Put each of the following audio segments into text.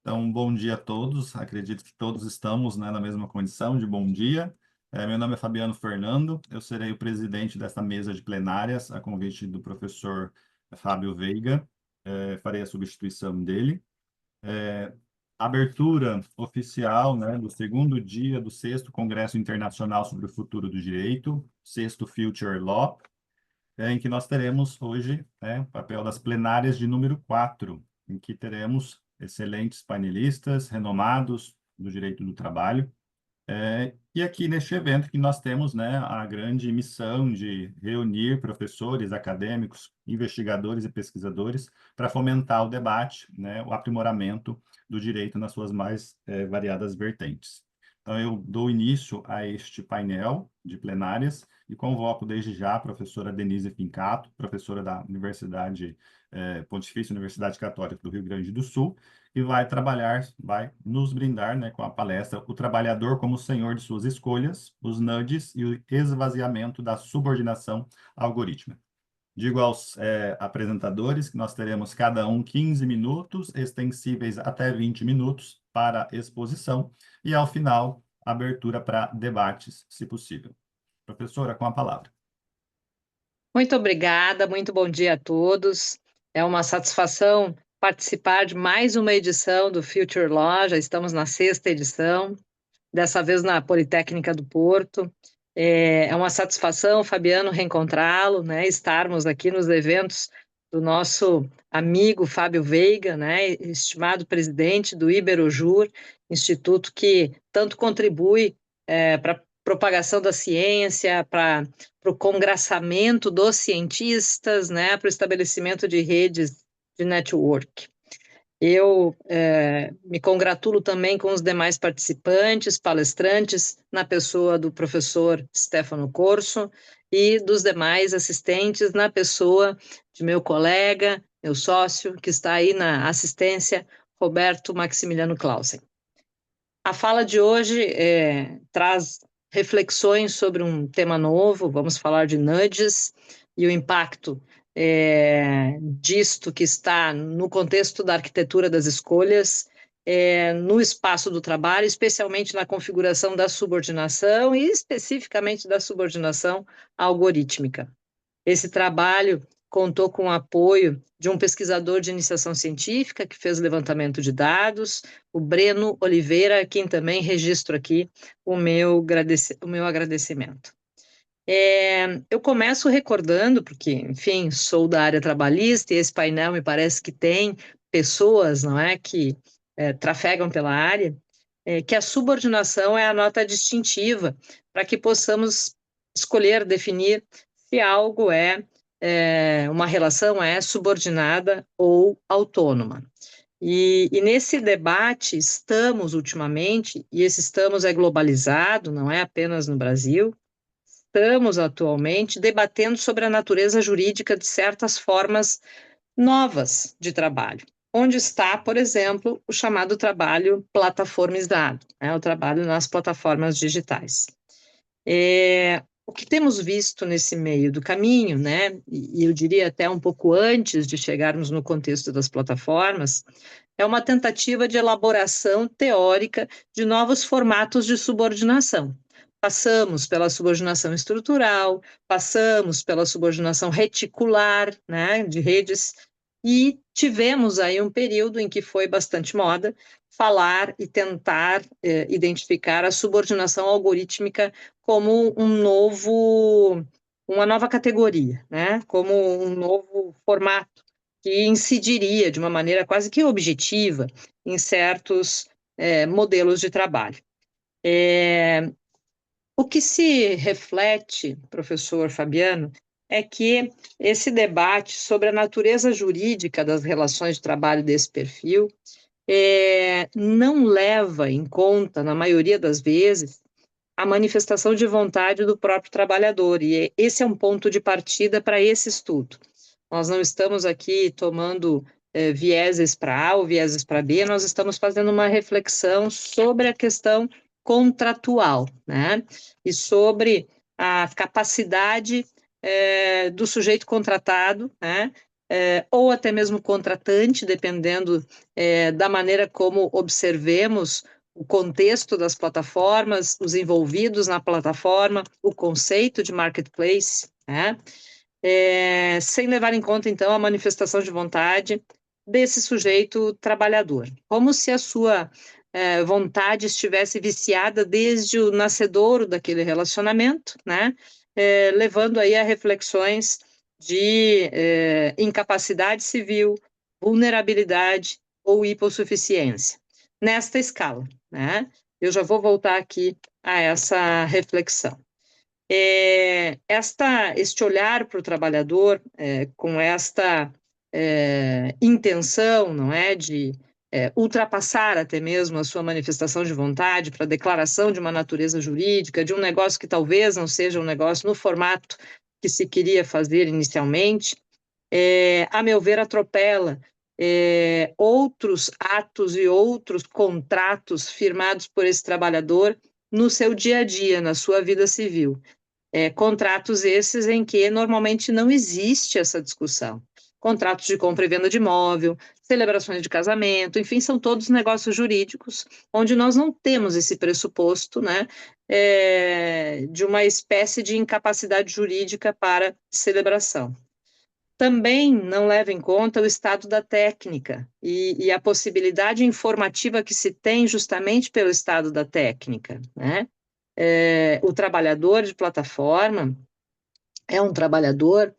Então, bom dia a todos. Acredito que todos estamos, né, na mesma condição de bom dia. Meu nome é Fabiano Fernando. Eu serei o presidente desta mesa de plenárias, a convite do professor Fábio Veiga. Farei a substituição dele. É, Abertura oficial, né, do segundo dia do sexto Congresso Internacional sobre o Futuro do Direito, sexto Future Law, em que nós teremos hoje, né, o papel das plenárias de número 4, em que teremos excelentes painelistas, renomados do direito do trabalho. E aqui neste evento que nós temos, né, a grande missão de reunir professores, acadêmicos, investigadores e pesquisadores para fomentar o debate, né, o aprimoramento do direito nas suas mais variadas vertentes. Então, eu dou início a este painel de plenárias e convoco desde já a professora Denise Pincato, professora da Pontifícia Universidade Católica do Rio Grande do Sul, e vai nos brindar, né, com a palestra O Trabalhador como Senhor de Suas Escolhas, os nudges e o esvaziamento da subordinação algorítmica. Digo aos apresentadores que nós teremos cada um 15 minutos, extensíveis até 20 minutos para exposição, e ao final, abertura para debates, se possível. Professora, com a palavra. Muito obrigada, muito bom dia a todos. É uma satisfação participar de mais uma edição do Future Law, já estamos na sexta edição, dessa vez na Politécnica do Porto. É uma satisfação, Fabiano, reencontrá-lo, né, estarmos aqui nos eventos do nosso amigo Fábio Veiga, né, estimado presidente do Iberojur, instituto que tanto contribui para propagação da ciência, para o congraçamento dos cientistas, né, para o estabelecimento de redes de network. Eu me congratulo também com os demais participantes, palestrantes, na pessoa do professor Stefano Corso e dos demais assistentes, na pessoa de meu colega, meu sócio, que está aí na assistência, Roberto Maximiliano Clausen. A fala de hoje traz reflexões sobre um tema novo, vamos falar de nudges e o impacto disto que está no contexto da arquitetura das escolhas, no espaço do trabalho, especialmente na configuração da subordinação e especificamente da subordinação algorítmica. Esse trabalho contou com o apoio de um pesquisador de iniciação científica que fez levantamento de dados, o Breno Oliveira, a quem também registro aqui o meu agradecimento. Eu começo recordando, porque, enfim, sou da área trabalhista e esse painel me parece que tem pessoas, não é, que trafegam pela área, que a subordinação é a nota distintiva para que possamos escolher, definir se algo uma relação é subordinada ou autônoma. E nesse debate estamos ultimamente, e esse estamos é globalizado, não é apenas no Brasil, estamos atualmente debatendo sobre a natureza jurídica de certas formas novas de trabalho, onde está, por exemplo, o chamado trabalho plataformizado, né, o trabalho nas plataformas digitais. O que temos visto nesse meio do caminho, né, e eu diria até um pouco antes de chegarmos no contexto das plataformas, é uma tentativa de elaboração teórica de novos formatos de subordinação. Passamos pela subordinação estrutural, passamos pela subordinação reticular, né, de redes, e tivemos aí um período em que foi bastante moda falar e tentar identificar a subordinação algorítmica como uma nova categoria, né? Como um novo formato que incidiria de uma maneira quase que objetiva em certos modelos de trabalho. O que se reflete, professor Fabiano, é que esse debate sobre a natureza jurídica das relações de trabalho desse perfil não leva em conta, na maioria das vezes, a manifestação de vontade do próprio trabalhador, e esse é um ponto de partida para esse estudo. Nós não estamos aqui tomando vieses para A ou vieses para B, nós estamos fazendo uma reflexão sobre a questão contratual, né? E sobre a capacidade do sujeito contratado, né, ou até mesmo contratante, dependendo da maneira como observemos o contexto das plataformas, os envolvidos na plataforma, o conceito de marketplace, né? Sem levar em conta, então, a manifestação de vontade desse sujeito trabalhador, como se a sua vontade estivesse viciada desde o nascedouro daquele relacionamento, né? Levando aí a reflexões de incapacidade civil, vulnerabilidade ou hipossuficiência. Nesta escala, né? Eu já vou voltar aqui a essa reflexão. Este olhar para o trabalhador, com esta intenção, não é, de ultrapassar até mesmo a sua manifestação de vontade para a declaração de uma natureza jurídica, de um negócio que talvez não seja um negócio no formato que se queria fazer inicialmente, a meu ver, atropela outros atos e outros contratos firmados por esse trabalhador no seu dia a dia, na sua vida civil. Contratos esses em que normalmente não existe essa discussão. Contratos de compra e venda de imóvel, celebrações de casamento, enfim, são todos negócios jurídicos, onde nós não temos esse pressuposto, né, de uma espécie de incapacidade jurídica para celebração. Também não leva em conta o estado da técnica e a possibilidade informativa que se tem justamente pelo estado da técnica, né? O trabalhador de plataforma é um trabalhador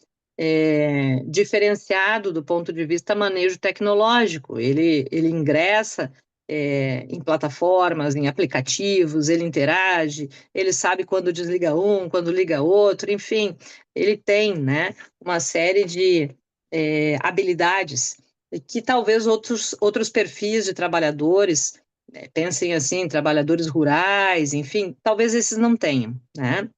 diferenciado do ponto de vista manejo tecnológico. Ele ingressa em plataformas, em aplicativos, ele interage, ele sabe quando desliga um, quando liga outro, enfim, ele tem, né, uma série de habilidades que talvez outros perfis de trabalhadores, pensem assim, trabalhadores rurais, enfim, talvez esses não tenham, né?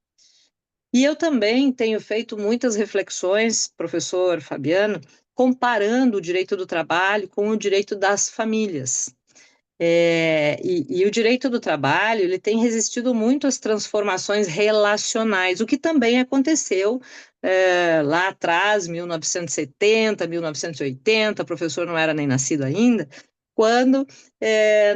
E eu também tenho feito muitas reflexões, professor Fabiano, comparando o direito do trabalho com o direito das famílias. E o direito do trabalho, ele tem resistido muito às transformações relacionais, o que também aconteceu lá atrás, 1970, 1980, o professor não era nem nascido ainda, quando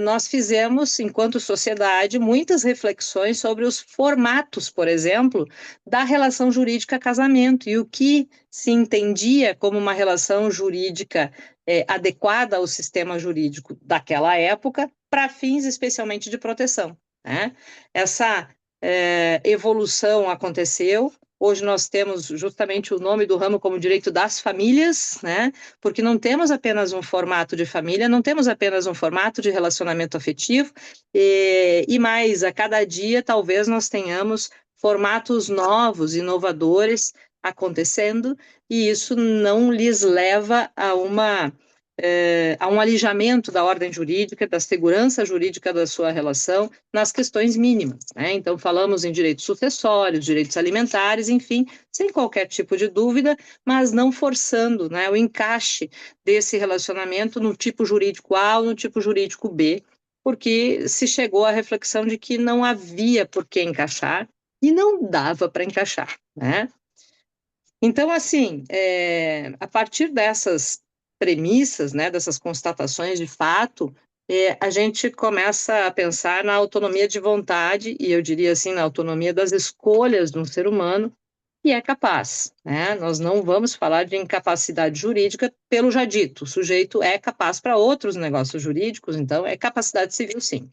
nós fizemos, enquanto sociedade, muitas reflexões sobre os formatos, por exemplo, da relação jurídica casamento e o que se entendia como uma relação jurídica adequada ao sistema jurídico daquela época, para fins especialmente de proteção, né? Essa evolução aconteceu. Hoje nós temos justamente o nome do ramo como direito das famílias, né? Porque não temos apenas um formato de família, não temos apenas um formato de relacionamento afetivo, e mais, a cada dia talvez nós tenhamos formatos novos, inovadores acontecendo, e isso não lhes leva a um alijamento da ordem jurídica, da segurança jurídica da sua relação nas questões mínimas, né? Então, falamos em direitos sucessórios, direitos alimentares, enfim, sem qualquer tipo de dúvida, mas não forçando, né, o encaixe desse relacionamento no tipo jurídico A ou no tipo jurídico B, porque se chegou à reflexão de que não havia por que encaixar e não dava para encaixar, né? Então, assim, a partir dessas premissas, né, dessas constatações de fato, a gente começa a pensar na autonomia de vontade, e eu diria assim, na autonomia das escolhas de um ser humano, que é capaz, né? Nós não vamos falar de incapacidade jurídica pelo já dito, o sujeito é capaz para outros negócios jurídicos, então é capacidade civil, sim.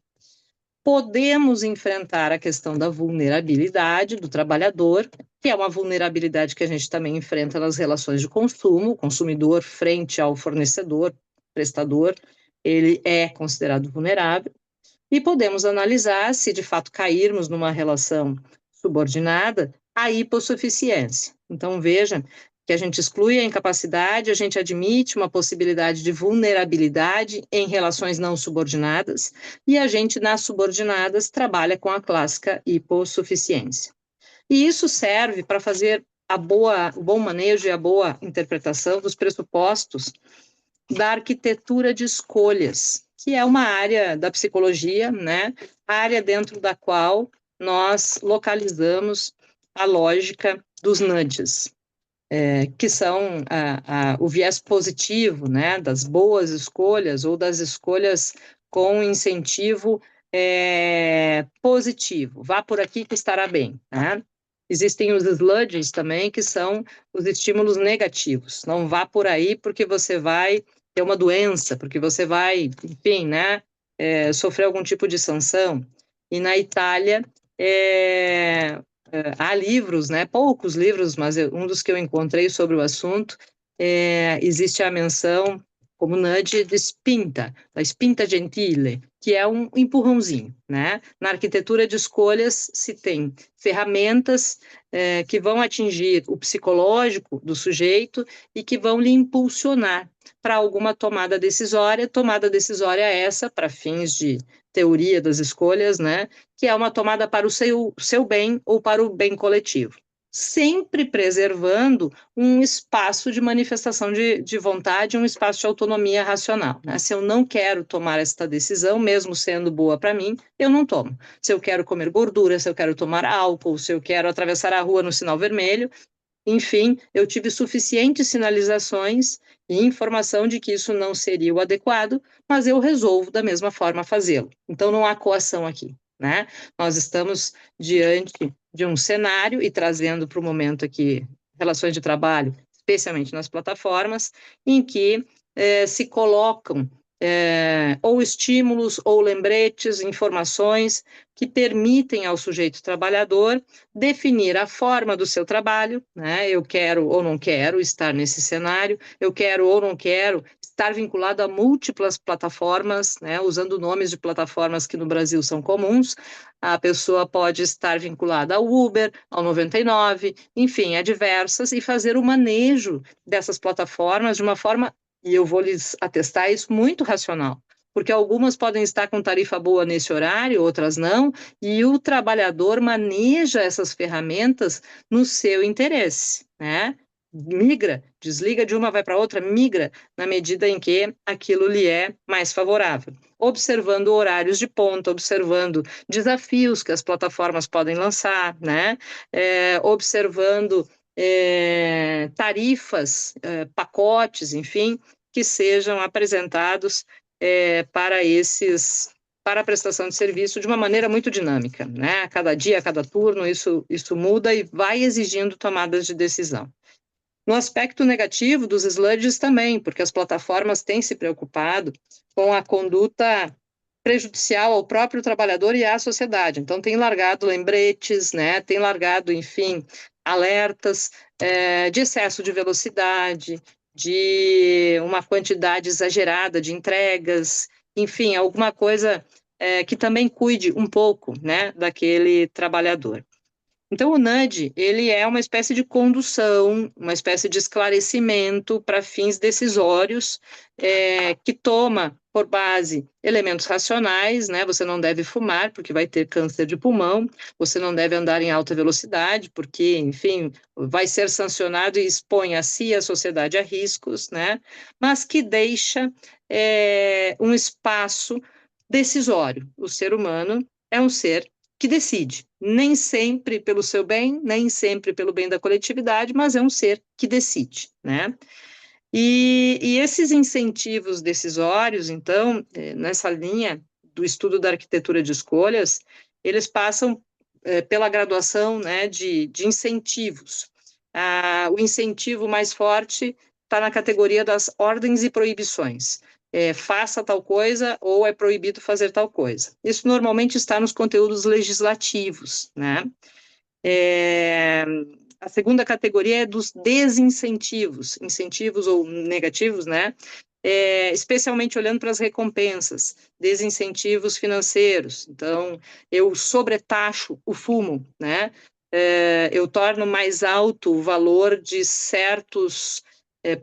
Podemos enfrentar a questão da vulnerabilidade do trabalhador, que é uma vulnerabilidade que a gente também enfrenta nas relações de consumo, o consumidor frente ao fornecedor, prestador, ele é considerado vulnerável, e podemos analisar se de fato cairmos numa relação subordinada, a hipossuficiência. Então, veja que a gente exclui a incapacidade, a gente admite uma possibilidade de vulnerabilidade em relações não subordinadas, e a gente, nas subordinadas, trabalha com a clássica hipossuficiência. E isso serve para fazer o bom manejo e a boa interpretação dos pressupostos da arquitetura de escolhas, que é uma área da psicologia, né? Área dentro da qual nós localizamos a lógica dos nudges. que são o viés positivo, né, das boas escolhas ou das escolhas com incentivo positivo. Vá por aqui que estará bem, né? Existem os sludges também, que são os estímulos negativos. Não vá por aí porque você vai ter uma doença, porque você vai, enfim, né, sofrer algum tipo de sanção. E na Itália, há livros, né, poucos livros, mas um dos que eu encontrei sobre o assunto, existe a menção como nudge de spinta, da spinta gentile, que é um empurrãozinho, né? Na arquitetura de escolhas se tem ferramentas que vão atingir o psicológico do sujeito e que vão lhe impulsionar para alguma tomada decisória essa, para fins de teoria das escolhas, né? Que é uma tomada para o seu bem ou para o bem coletivo, sempre preservando um espaço de manifestação de vontade, um espaço de autonomia racional, né? Se eu não quero tomar esta decisão, mesmo sendo boa para mim, eu não tomo. Se eu quero comer gordura, se eu quero tomar álcool, se eu quero atravessar a rua no sinal vermelho, enfim, eu tive suficientes sinalizações e informação de que isso não seria o adequado, mas eu resolvo da mesma forma fazê-lo. Então, não há coação aqui, né? Nós estamos diante de um cenário e trazendo para o momento aqui relações de trabalho, especialmente nas plataformas, em que se colocam ou estímulos ou lembretes, informações que permitem ao sujeito trabalhador definir a forma do seu trabalho, né? Eu quero ou não quero estar nesse cenário, eu quero ou não quero estar vinculado a múltiplas plataformas, né? Usando nomes de plataformas que no Brasil são comuns, a pessoa pode estar vinculada ao Uber, ao 99, enfim, a diversas, e fazer o manejo dessas plataformas de uma forma, e eu vou lhes atestar isso, muito racional, porque algumas podem estar com tarifa boa nesse horário, outras não, e o trabalhador maneja essas ferramentas no seu interesse, né? Migra, desliga de uma, vai para outra, migra na medida em que aquilo lhe é mais favorável. Observando horários de ponta, observando desafios que as plataformas podem lançar, né? Observando tarifas, pacotes, enfim, que sejam apresentados para a prestação de serviço de uma maneira muito dinâmica, né? A cada dia, a cada turno, isso muda e vai exigindo tomadas de decisão. No aspecto negativo dos sludges também, porque as plataformas têm se preocupado com a conduta prejudicial ao próprio trabalhador e à sociedade. Então, tem largado lembretes, né? Tem largado, enfim, alertas de excesso de velocidade, de uma quantidade exagerada de entregas, enfim, alguma coisa que também cuide um pouco, né, daquele trabalhador. Então, o nudge, ele é uma espécie de condução, uma espécie de esclarecimento para fins decisórios, que toma por base elementos racionais, né? Você não deve fumar, porque vai ter câncer de pulmão, você não deve andar em alta velocidade, porque, enfim, vai ser sancionado e expõe a si e a sociedade a riscos, né? Mas que deixa um espaço decisório. O ser humano é um ser que decide, nem sempre pelo seu bem, nem sempre pelo bem da coletividade, mas é um ser que decide, né? E esses incentivos decisórios, então, nessa linha do estudo da arquitetura de escolhas, eles passam pela graduação, né, de incentivos. O incentivo mais forte está na categoria das ordens e proibições. Faça tal coisa ou é proibido fazer tal coisa. Isso normalmente está nos conteúdos legislativos, né? A segunda categoria é dos desincentivos, incentivos ou negativos, né? Especialmente olhando para as recompensas, desincentivos financeiros. Então, eu sobretaxo o fumo, né? Eu torno mais alto o valor de certos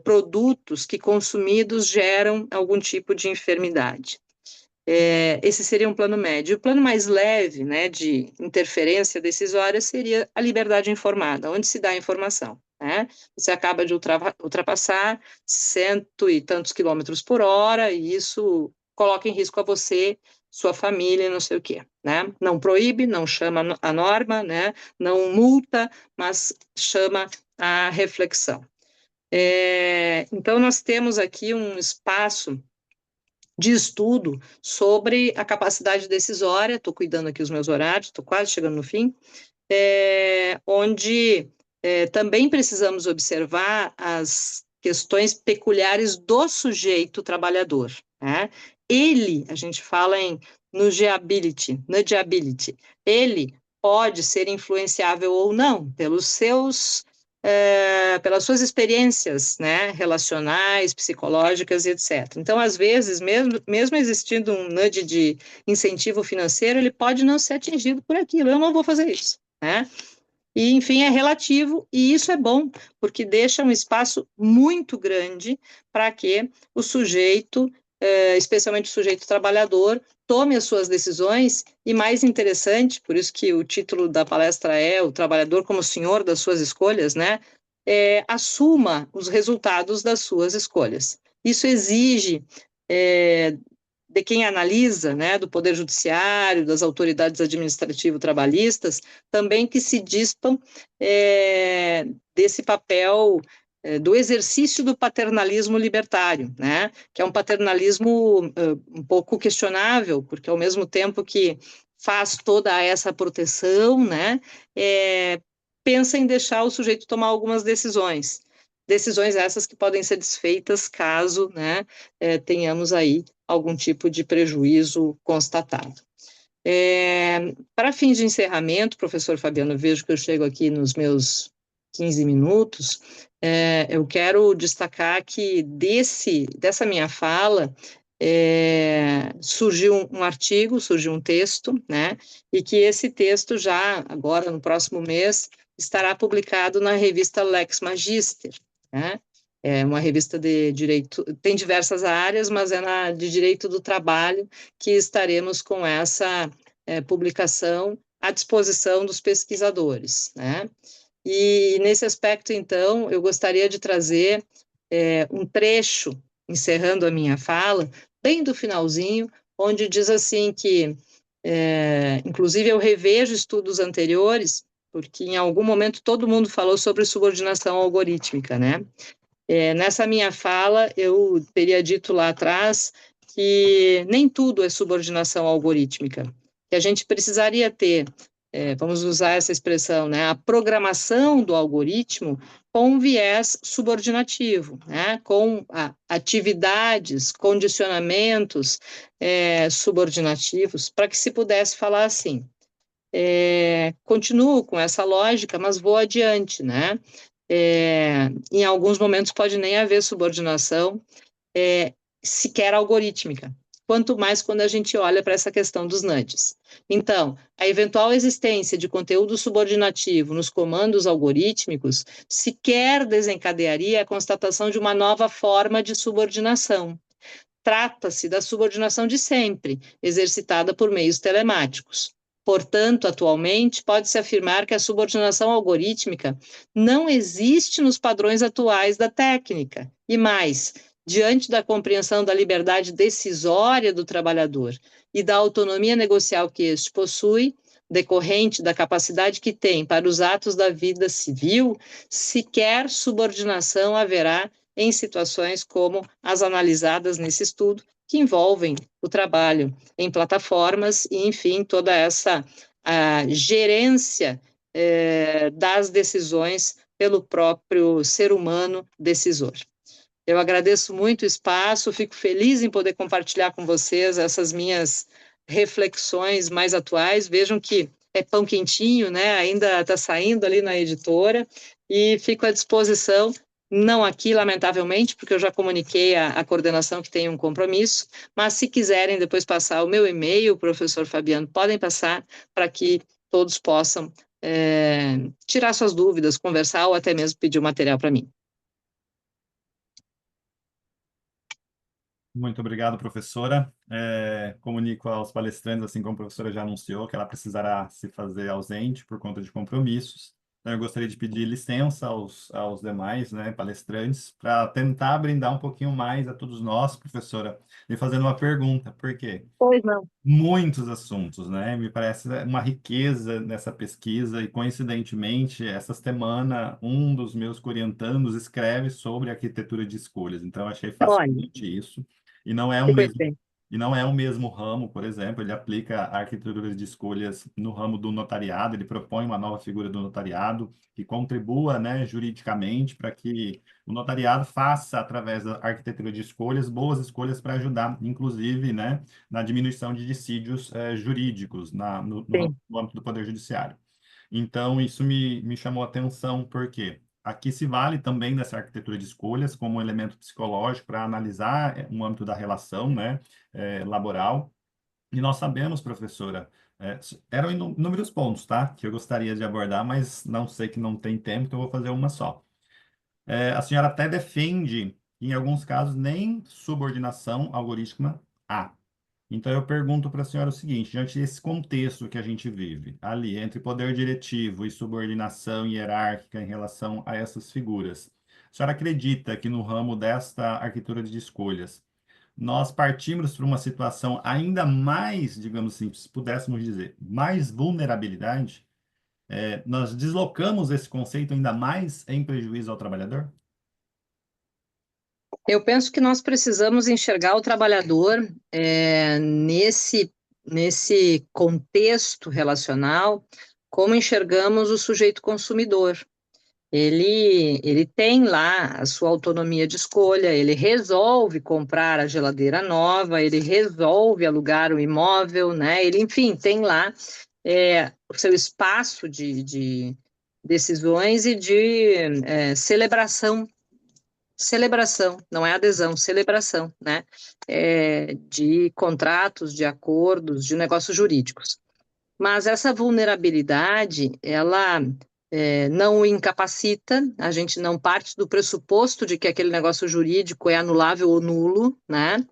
produtos que consumidos geram algum tipo de enfermidade. Esse seria um plano médio. O plano mais leve, né, de interferência decisória seria a liberdade informada, onde se dá a informação, né? Você acaba de ultrapassar cento e tantos quilômetros por hora e isso coloca em risco a você, sua família, não sei o quê, né? Não proíbe, não chama a norma, né? Não multa, mas chama à reflexão. Então, nós temos aqui um espaço de estudo sobre a capacidade decisória, estou cuidando aqui os meus horários, estou quase chegando no fim, onde também precisamos observar as questões peculiares do sujeito trabalhador, né? Ele, a gente fala em nudgeability, ele pode ser influenciável ou não pelas suas experiências, né, relacionais, psicológicas e etc. Então, às vezes, mesmo existindo um nudge de incentivo financeiro, ele pode não ser atingido por aquilo. Eu não vou fazer isso, né? E, enfim, é relativo, e isso é bom, porque deixa um espaço muito grande para que o sujeito, especialmente o sujeito trabalhador, tome as suas decisões, e mais interessante, por isso que o título da palestra é O Trabalhador como Senhor das Suas Escolhas, né? Assuma os resultados das suas escolhas. Isso exige de quem analisa, né, do Poder Judiciário, das autoridades administrativo-trabalhistas, também que se dispam desse papel do exercício do paternalismo libertário, né, que é um paternalismo um pouco questionável, porque ao mesmo tempo que faz toda essa proteção, né, pensa em deixar o sujeito tomar algumas decisões essas que podem ser desfeitas caso, né, tenhamos aí algum tipo de prejuízo constatado. Para fins de encerramento, professor Fabiano, vejo que eu chego aqui nos meus 15 minutos, eu quero destacar que dessa minha fala surgiu um artigo, surgiu um texto, né, e que esse texto já, agora no próximo mês, estará publicado na revista Lex Magister, né? É uma revista de direito, tem diversas áreas, mas é de direito do trabalho que estaremos com essa publicação à disposição dos pesquisadores, né? E nesse aspecto, então, eu gostaria de trazer um trecho, encerrando a minha fala, bem do finalzinho, onde diz assim que, inclusive eu revejo estudos anteriores, porque em algum momento todo mundo falou sobre subordinação algorítmica, né? Nessa minha fala, eu teria dito lá atrás que nem tudo é subordinação algorítmica, que a gente precisaria ter, vamos usar essa expressão, né, a programação do algoritmo com um viés subordinativo, né, com atividades, condicionamentos subordinativos, para que se pudesse falar assim. Continuo com essa lógica, mas vou adiante, né? Em alguns momentos pode nem haver subordinação sequer algorítmica, quanto mais quando a gente olha para essa questão dos nudges. Então, a eventual existência de conteúdo subordinativo nos comandos algorítmicos sequer desencadearia a constatação de uma nova forma de subordinação. Trata-se da subordinação de sempre, exercitada por meios telemáticos. Portanto, atualmente, pode-se afirmar que a subordinação algorítmica não existe nos padrões atuais da técnica. E mais, diante da compreensão da liberdade decisória do trabalhador e da autonomia negocial que este possui, decorrente da capacidade que tem para os atos da vida civil, sequer subordinação haverá em situações como as analisadas nesse estudo, que envolvem o trabalho em plataformas e, enfim, toda essa gerência das decisões pelo próprio ser humano decisor. Eu agradeço muito o espaço, fico feliz em poder compartilhar com vocês essas minhas reflexões mais atuais. Vejam que é pão quentinho, né? Ainda está saindo ali na editora, e fico à disposição, não aqui, lamentavelmente, porque eu já comuniquei à coordenação que tem um compromisso, mas se quiserem depois passar o meu e-mail, professor Fabiano, podem passar para que todos possam tirar suas dúvidas, conversar ou até mesmo pedir o material para mim. Muito obrigado, professora. Comunico aos palestrantes, assim como a professora já anunciou, que ela precisará se fazer ausente por conta de compromissos. Então, eu gostaria de pedir licença aos demais, né, palestrantes, para tentar brindar um pouquinho mais a todos nós, professora, e fazendo uma pergunta. Por quê? Pois não. Muitos assuntos, né? Me parece uma riqueza nessa pesquisa e, coincidentemente, essa semana, um dos meus orientandos escreve sobre arquitetura de escolhas. Então, eu achei Olha, fascinante isso. E não é o que mesmo, coincidência. e não é o mesmo ramo, por exemplo, ele aplica a arquitetura de escolhas no ramo do notariado, ele propõe uma nova figura do notariado que contribua, né, juridicamente para que o notariado faça, através da arquitetura de escolhas, boas escolhas para ajudar, inclusive, né, na diminuição de dissídios jurídicos Sim. no âmbito do Poder Judiciário. Então, isso me chamou a atenção, porque aqui se vale também dessa arquitetura de escolhas como um elemento psicológico para analisar um âmbito da relação, né, laboral. E nós sabemos, professora, eram inúmeros pontos, tá, que eu gostaria de abordar, mas não sei que não tem tempo, então eu vou fazer uma só. A senhora até defende, em alguns casos, nem subordinação algorítmica há. Então, eu pergunto para a senhora o seguinte: diante desse contexto que a gente vive, ali, entre poder diretivo e subordinação hierárquica em relação a essas figuras, a senhora acredita que no ramo desta arquitetura de escolhas, nós partimos para uma situação ainda mais, digamos assim, se pudéssemos dizer, mais vulnerabilidade? Nós deslocamos esse conceito ainda mais em prejuízo ao trabalhador? Eu penso que nós precisamos enxergar o trabalhador nesse contexto relacional, como enxergamos o sujeito consumidor. Ele tem lá a sua autonomia de escolha, ele resolve comprar a geladeira nova, ele resolve alugar o imóvel, né? Ele, enfim, tem lá o seu espaço de decisões e de celebração, não é adesão, celebração, né? De contratos, de acordos, de negócios jurídicos. Mas essa vulnerabilidade, ela não o incapacita, a gente não parte do pressuposto de que aquele negócio jurídico é anulável ou nulo, né?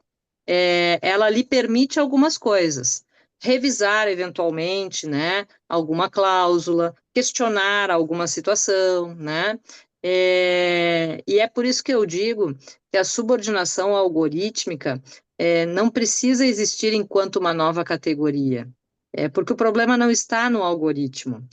Ela lhe permite algumas coisas. Revisar eventualmente, né, alguma cláusula, questionar alguma situação, né? E é por isso que eu digo que a subordinação algorítmica não precisa existir enquanto uma nova categoria. Porque o problema não está no algoritmo,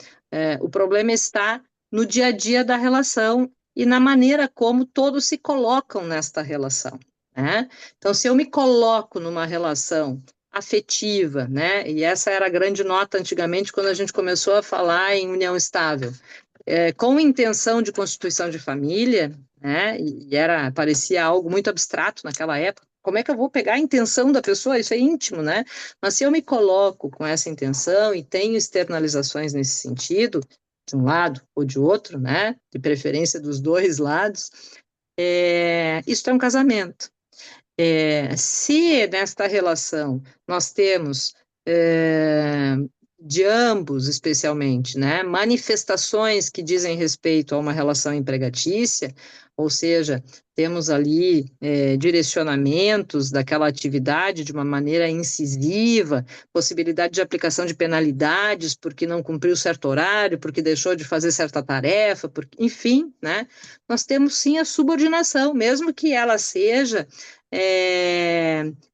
o problema está no dia a dia da relação e na maneira como todos se colocam nesta relação, né? Então, se eu me coloco numa relação afetiva, né? E essa era a grande nota antigamente quando a gente começou a falar em união estável, com intenção de constituição de família, né? E parecia algo muito abstrato naquela época. Como é que eu vou pegar a intenção da pessoa? Isso é íntimo, né? Mas se eu me coloco com essa intenção e tenho externalizações nesse sentido, de um lado ou de outro, né? De preferência dos dois lados, isso é um casamento. Se nesta relação nós temos de ambos, especialmente, né, manifestações que dizem respeito a uma relação empregatícia, ou seja, temos ali direcionamentos daquela atividade de uma maneira incisiva, possibilidade de aplicação de penalidades porque não cumpriu certo horário, porque deixou de fazer certa tarefa, porque, enfim, né, nós temos sim a subordinação, mesmo que ela seja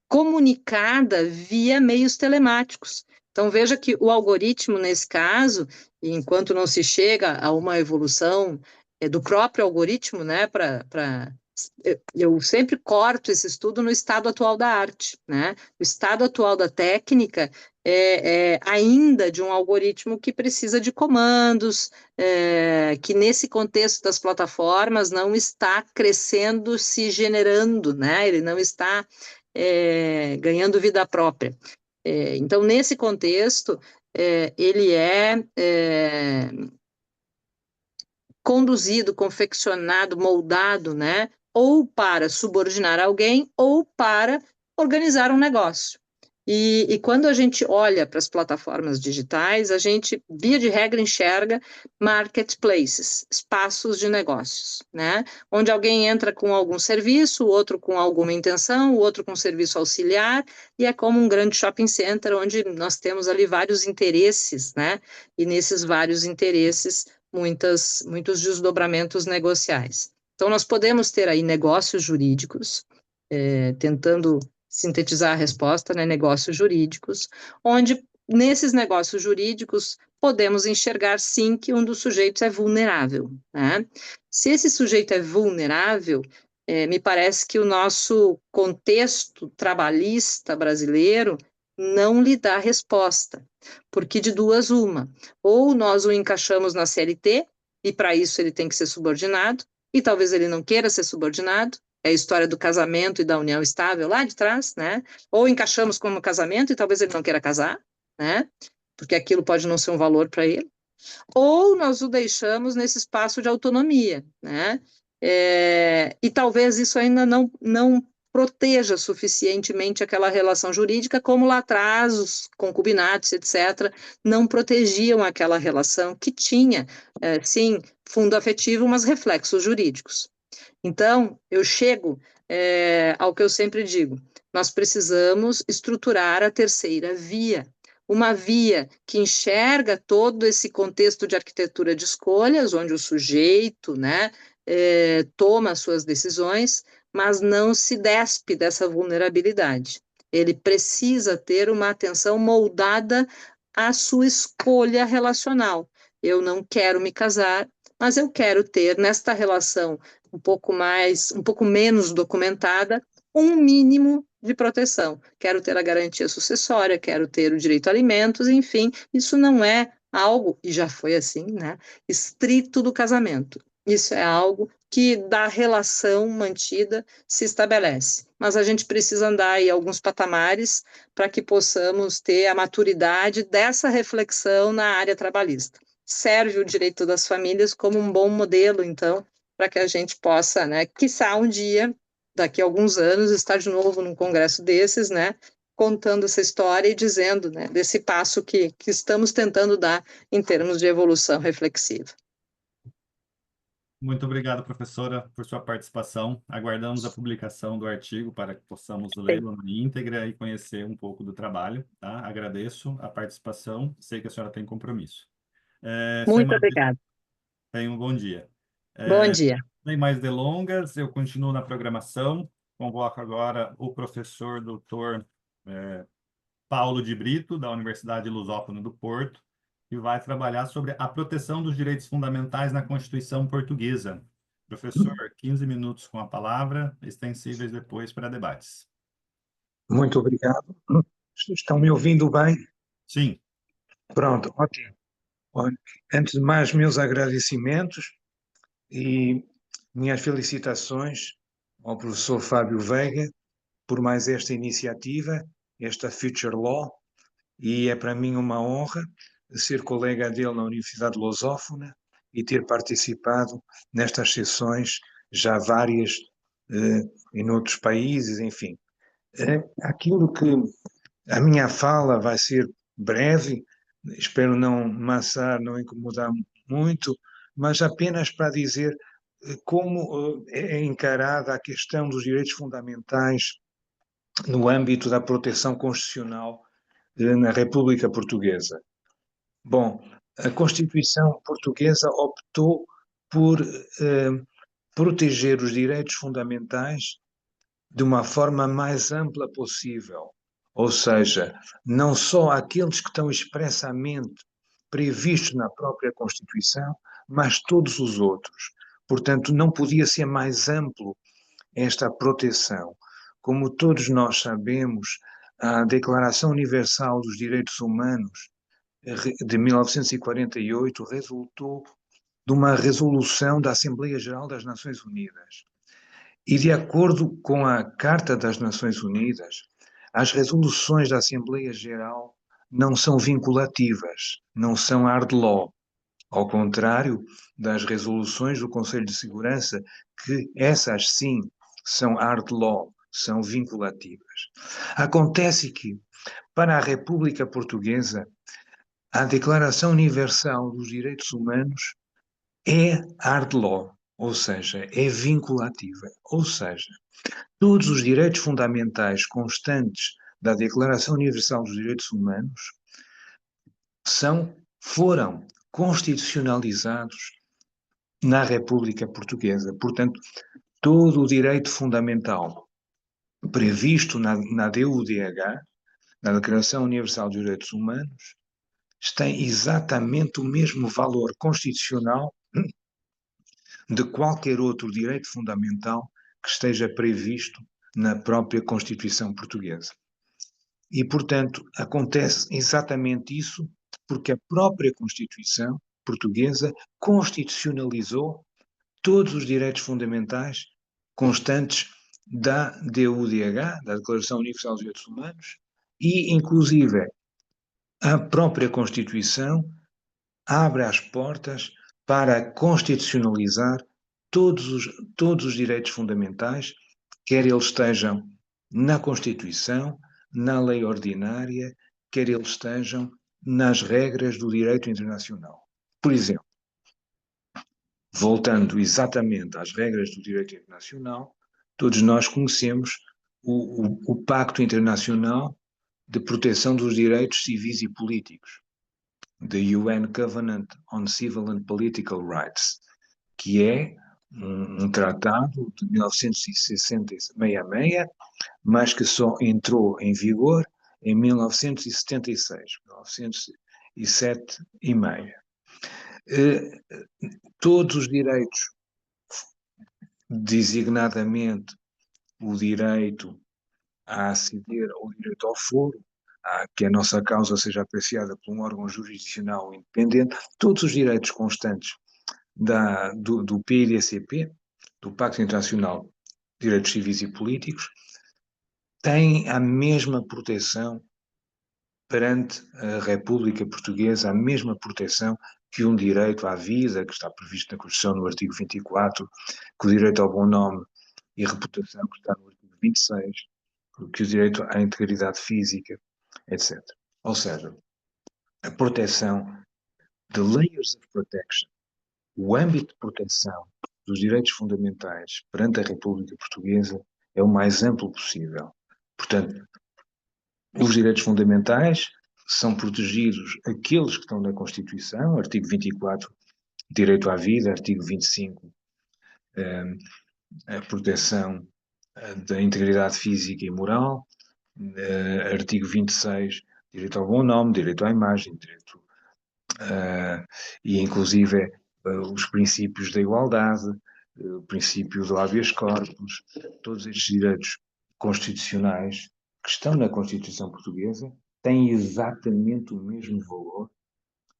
comunicada via meios telemáticos. Então, veja que o algoritmo, nesse caso, enquanto não se chega a uma evolução do próprio algoritmo, né, eu sempre corto esse estudo no estado atual da arte, né? O estado atual da técnica é ainda de um algoritmo que precisa de comandos, que nesse contexto das plataformas não está crescendo, se generando, né? Ele não está ganhando vida própria. Então, nesse contexto, ele conduzido, confeccionado, moldado, né? Ou para subordinar alguém, ou para organizar um negócio. E quando a gente olha para as plataformas digitais, a gente, via de regra, enxerga marketplaces, espaços de negócios, né? Onde alguém entra com algum serviço, o outro com alguma intenção, o outro com serviço auxiliar, e é como um grande shopping center, onde nós temos ali vários interesses, né? E nesses vários interesses, muitos desdobramentos negociais. Então, nós podemos ter aí negócios jurídicos, tentando sintetizar a resposta, né, negócios jurídicos, onde nesses negócios jurídicos podemos enxergar sim que um dos sujeitos é vulnerável, né? Se esse sujeito é vulnerável, me parece que o nosso contexto trabalhista brasileiro não lhe dá resposta, porque de duas uma, ou nós o encaixamos na CLT, e para isso ele tem que ser subordinado, e talvez ele não queira ser subordinado, é a história do casamento e da união estável lá de trás, né? Ou encaixamos como casamento e talvez ele não queira casar, né? Porque aquilo pode não ser um valor para ele. Ou nós o deixamos nesse espaço de autonomia, né? E talvez isso ainda não proteja suficientemente aquela relação jurídica, como lá atrás os concubinatos, etc., não protegiam aquela relação que tinha, sim, fundo afetivo, mas reflexos jurídicos. Então, eu chego ao que eu sempre digo: nós precisamos estruturar a terceira via, uma via que enxerga todo esse contexto de arquitetura de escolhas, onde o sujeito, né, toma as suas decisões, mas não se despe dessa vulnerabilidade. Ele precisa ter uma atenção moldada à sua escolha relacional. Eu não quero me casar, mas eu quero ter nesta relação um pouco menos documentada, um mínimo de proteção. Quero ter a garantia sucessória, quero ter o direito a alimentos, enfim, isso não é algo, e já foi assim, né, estrito do casamento. Isso é algo que da relação mantida se estabelece. Mas a gente precisa andar aí alguns patamares para que possamos ter a maturidade dessa reflexão na área trabalhista. Serve o direito das famílias como um bom modelo, então, para que a gente possa, né, quiçá um dia, daqui a alguns anos, estar de novo num congresso desses, né, contando essa história e dizendo, né, desse passo que estamos tentando dar em termos de evolução reflexiva. Muito obrigado, professora, por sua participação. Aguardamos a publicação do artigo para que possamos Bem, lê-lo na íntegra e conhecer um pouco do trabalho, tá? Agradeço a participação, sei que a senhora tem compromisso. Sem muito mais, obrigada. tenha um bom dia. Bom dia. Sem mais delongas, eu continuo na programação. Convoco agora o professor doutor Paulo de Brito, da Universidade Lusófona do Porto, que vai trabalhar sobre a proteção dos direitos fundamentais na Constituição Portuguesa. Professor, 15 minutos com a palavra, extensíveis depois para debates. Muito obrigado. Estão me ouvindo bem? Sim. Pronto, ótimo. Olha, antes de mais, meus agradecimentos e minhas felicitações ao professor Fábio Veiga por mais esta iniciativa, esta Future Law, e é para mim uma honra ser colega dele na Universidade de Lusófona e ter participado nestas sessões, já várias em outros países, enfim. Aquilo que a minha fala vai ser breve, espero não maçar, não incomodar muito, mas apenas para dizer como é encarada a questão dos direitos fundamentais no âmbito da proteção constitucional na República Portuguesa. Bom, a Constituição Portuguesa optou por proteger os direitos fundamentais de uma forma mais ampla possível, ou seja, não só aqueles que estão expressamente previstos na própria Constituição, mas todos os outros. Portanto, não podia ser mais amplo esta proteção. Como todos nós sabemos, a Declaração Universal dos Direitos Humanos de 1948 resultou de uma resolução da Assembleia Geral das Nações Unidas. E, de acordo com a Carta das Nações Unidas, as resoluções da Assembleia Geral não são vinculativas, não são hard law, ao contrário das resoluções do Conselho de Segurança, que essas sim são hard law, são vinculativas. Acontece que, para a República Portuguesa, a Declaração Universal dos Direitos Humanos é hard law, ou seja, é vinculativa, ou seja, todos os direitos fundamentais constantes da Declaração Universal dos Direitos Humanos foram constitucionalizados na República Portuguesa. Portanto, todo o direito fundamental previsto na DUDH, na Declaração Universal dos Direitos Humanos, tem exatamente o mesmo valor constitucional de qualquer outro direito fundamental que esteja previsto na própria Constituição Portuguesa. E, portanto, acontece exatamente isso porque a própria Constituição Portuguesa constitucionalizou todos os direitos fundamentais constantes da DUDH, da Declaração Universal dos Direitos Humanos, e, inclusive, a própria Constituição abre as portas para constitucionalizar todos os direitos fundamentais, quer eles estejam na Constituição, na lei ordinária, quer eles estejam nas regras do direito internacional. Por exemplo, voltando exatamente às regras do direito internacional, todos nós conhecemos o Pacto Internacional de Proteção dos Direitos Civis e Políticos, the UN Covenant on Civil and Political Rights, que é um tratado de 1966, mas que só entrou em vigor em 1976, 1907 e meia. Todos os direitos, designadamente o direito a aceder ao direito ao foro, a que a nossa causa seja apreciada por um órgão jurisdicional independente, todos os direitos constantes do PIDCP, do Pacto Internacional de Direitos Civis e Políticos, têm a mesma proteção perante a República Portuguesa, a mesma proteção que um direito à vida, que está previsto na Constituição no artigo 24, que o direito ao bom nome e reputação, que está no artigo 26, que o direito à integridade física, etc. Ou seja, a proteção, the layers of protection, o âmbito de proteção dos direitos fundamentais perante a República Portuguesa é o mais amplo possível. Portanto, os direitos fundamentais são protegidos aqueles que estão na Constituição, artigo 24, direito à vida, artigo 25, a proteção da integridade física e moral, artigo 26, direito ao bom nome, direito à imagem, direito e inclusive os princípios da igualdade, o princípio do habeas corpus, todos estes direitos constitucionais que estão na Constituição Portuguesa têm exatamente o mesmo valor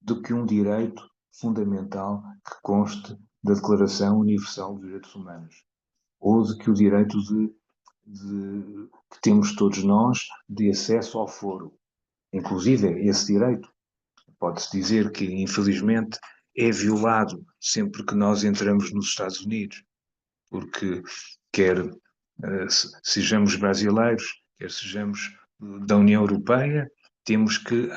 do que um direito fundamental que conste da Declaração Universal dos Direitos Humanos, ou de que o direito que temos todos nós de acesso ao foro. Inclusive, esse direito pode-se dizer que, infelizmente, é violado sempre que nós entramos nos Estados Unidos, porque quer sejamos brasileiros, quer sejamos da União Europeia, temos que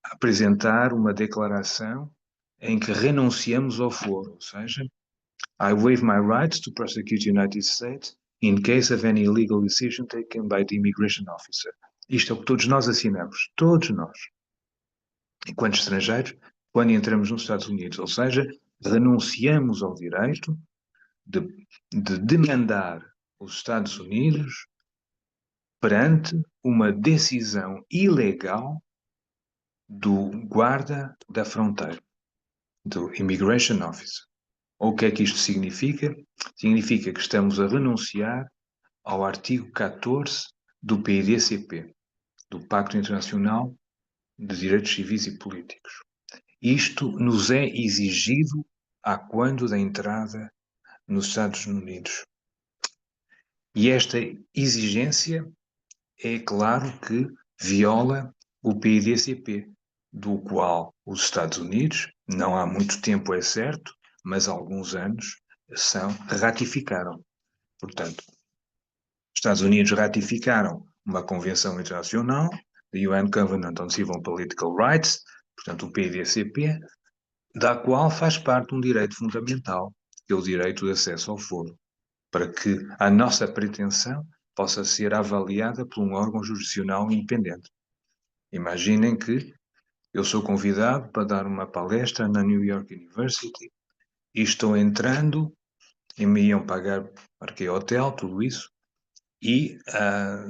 apresentar uma declaração em que renunciamos ao foro, ou seja, I waive my rights to prosecute the United States in case of any illegal decision taken by the immigration officer. Isto é o que todos nós assinamos, todos nós, enquanto estrangeiros, quando entramos nos Estados Unidos, ou seja, renunciamos ao direito de demandar os Estados Unidos perante uma decisão ilegal do guarda da fronteira, do Immigration Officer. O que é que isto significa? Significa que estamos a renunciar ao artigo 14 do PIDCP, do Pacto Internacional de Direitos Civis e Políticos. Isto nos é exigido a quando da entrada nos Estados Unidos. E esta exigência é claro que viola o PIDCP, do qual os Estados Unidos, não há muito tempo é certo, mas há alguns anos, ratificaram. Portanto, os Estados Unidos ratificaram uma convenção internacional, the UN Covenant on Civil and Political Rights, portanto o PIDCP, da qual faz parte um direito fundamental, que é o direito de acesso ao foro, para que a nossa pretensão possa ser avaliada por um órgão jurisdicional independente. Imaginem que Eu sou convidado para dar uma palestra na New York University e estou entrando e me iam pagar, marquei hotel, tudo isso, e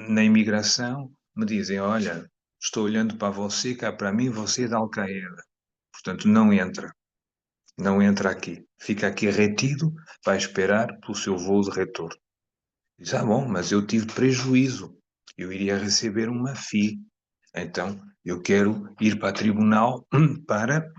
na imigração me dizem, olha, estou olhando para você, cá para mim, você é da Al-Qaeda, portanto não entra. Não entra aqui. Fica aqui retido, vai esperar pelo seu voo de retorno. Diz, bom, mas eu tive prejuízo. Eu iria receber uma FII. Então, eu quero ir para o tribunal para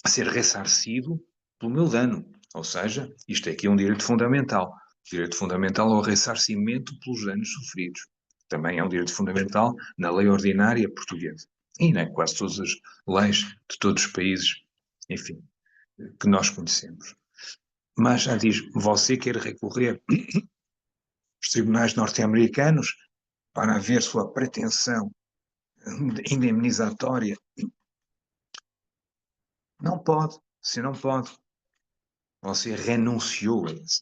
ser ressarcido pelo meu dano. Ou seja, isto aqui é um direito fundamental. O direito fundamental ao ressarcimento pelos danos sofridos. Também é um direito fundamental na lei ordinária portuguesa. E em quase todas as leis de todos os países, enfim, que nós conhecemos. Mas já diz, você quer recorrer aos tribunais norte-americanos para ver sua pretensão indemnizatória? Não pode, você não pode. Você renunciou a esse.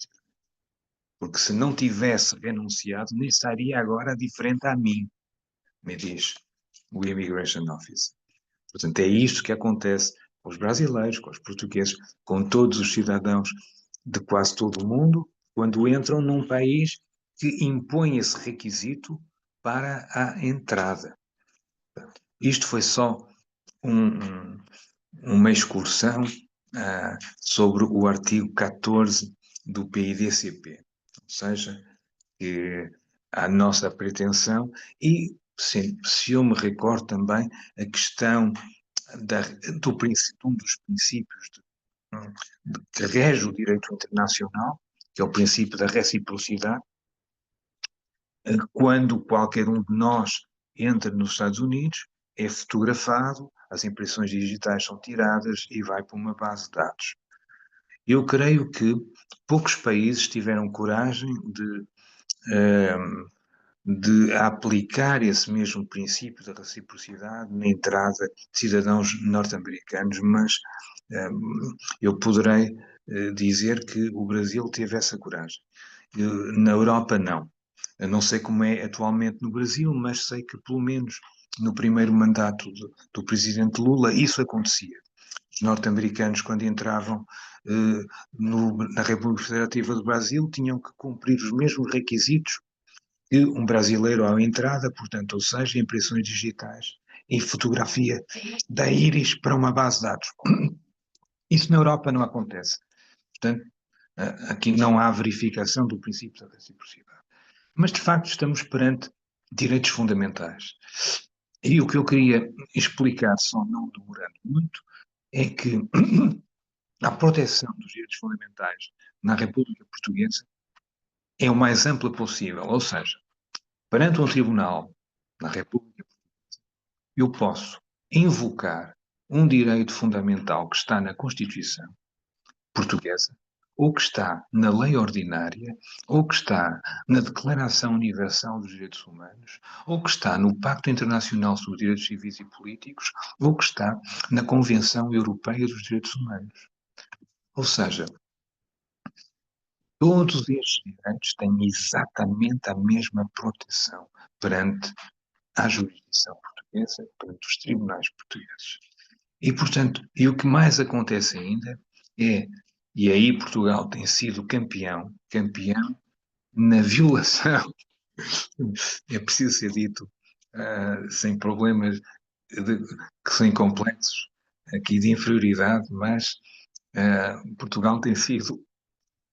Porque se não tivesse renunciado, nem estaria agora diferente a mim, me diz o Immigration Office. Portanto, é isto que acontece com os brasileiros, com os portugueses, com todos os cidadãos de quase todo o mundo, quando entram num país que impõe esse requisito para a entrada. Isto foi só uma excursão sobre o artigo 14 do PIDCP, ou seja, que a nossa pretensão e, se eu me recordo também, a questão um dos princípios que rege o direito internacional, que é o princípio da reciprocidade, quando qualquer um de nós entra nos Estados Unidos, é fotografado, as impressões digitais são tiradas e vai para uma base de dados. Eu creio que poucos países tiveram coragem de aplicar esse mesmo princípio da reciprocidade na entrada de cidadãos norte-americanos, mas eu poderei dizer que o Brasil teve essa coragem. Na Europa, não. Eu não sei como é atualmente no Brasil, mas sei que, pelo menos no primeiro mandato do presidente Lula, isso acontecia. Os norte-americanos, quando entravam na República Federativa do Brasil, tinham que cumprir os mesmos requisitos que um brasileiro à entrada, portanto, ou seja, impressões digitais e fotografia da íris para uma base de dados. Isso na Europa não acontece. Portanto, aqui não há verificação do princípio da reciprocidade. Mas, de facto, estamos perante direitos fundamentais. E o que eu queria explicar, só não demorando muito, é que a proteção dos direitos fundamentais na República Portuguesa é o mais ampla possível. Ou seja, perante um tribunal na República Portuguesa, eu posso invocar um direito fundamental que está na Constituição Portuguesa, ou que está na lei ordinária, ou que está na Declaração Universal dos Direitos Humanos, ou que está no Pacto Internacional sobre Direitos Civis e Políticos, ou que está na Convenção Europeia dos Direitos Humanos. Ou seja, todos estes direitos têm exatamente a mesma proteção perante a jurisdição portuguesa, perante os tribunais portugueses. E, portanto, o que mais acontece ainda é, e aí Portugal tem sido campeão na violação, é preciso ser dito, sem problemas, sem complexos aqui de inferioridade, mas Portugal tem sido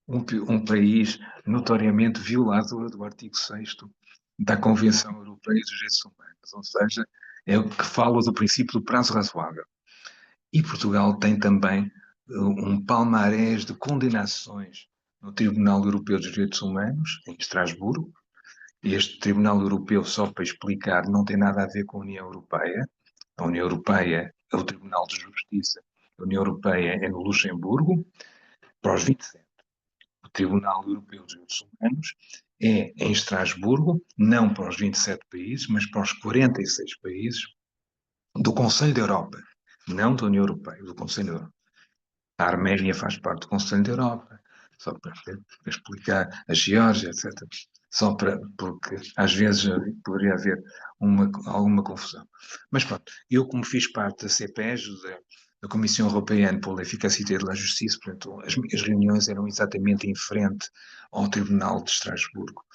um país notoriamente violador do artigo 6º da Convenção Europeia dos Direitos Humanos, ou seja, é o que fala do princípio do prazo razoável. E Portugal tem também um palmarés de condenações no Tribunal Europeu dos Direitos Humanos, em Estrasburgo. Este Tribunal Europeu, só para explicar, não tem nada a ver com a União Europeia. A União Europeia é o Tribunal de Justiça, a União Europeia é no Luxemburgo, para os 27. O Tribunal Europeu dos Direitos Humanos é em Estrasburgo, não para os 27 países, mas para os 46 países do Conselho da Europa, não da União Europeia, do Conselho da Europa. A Arménia faz parte do Conselho da Europa, só para explicar, a Geórgia, etc. só porque às vezes poderia haver alguma confusão. Mas pronto, eu como fiz parte da CEPEJ, da Comissão Europeia pour l'Efficacité de la Justice, portanto, as minhas reuniões eram exatamente em frente ao Tribunal de Estrasburgo,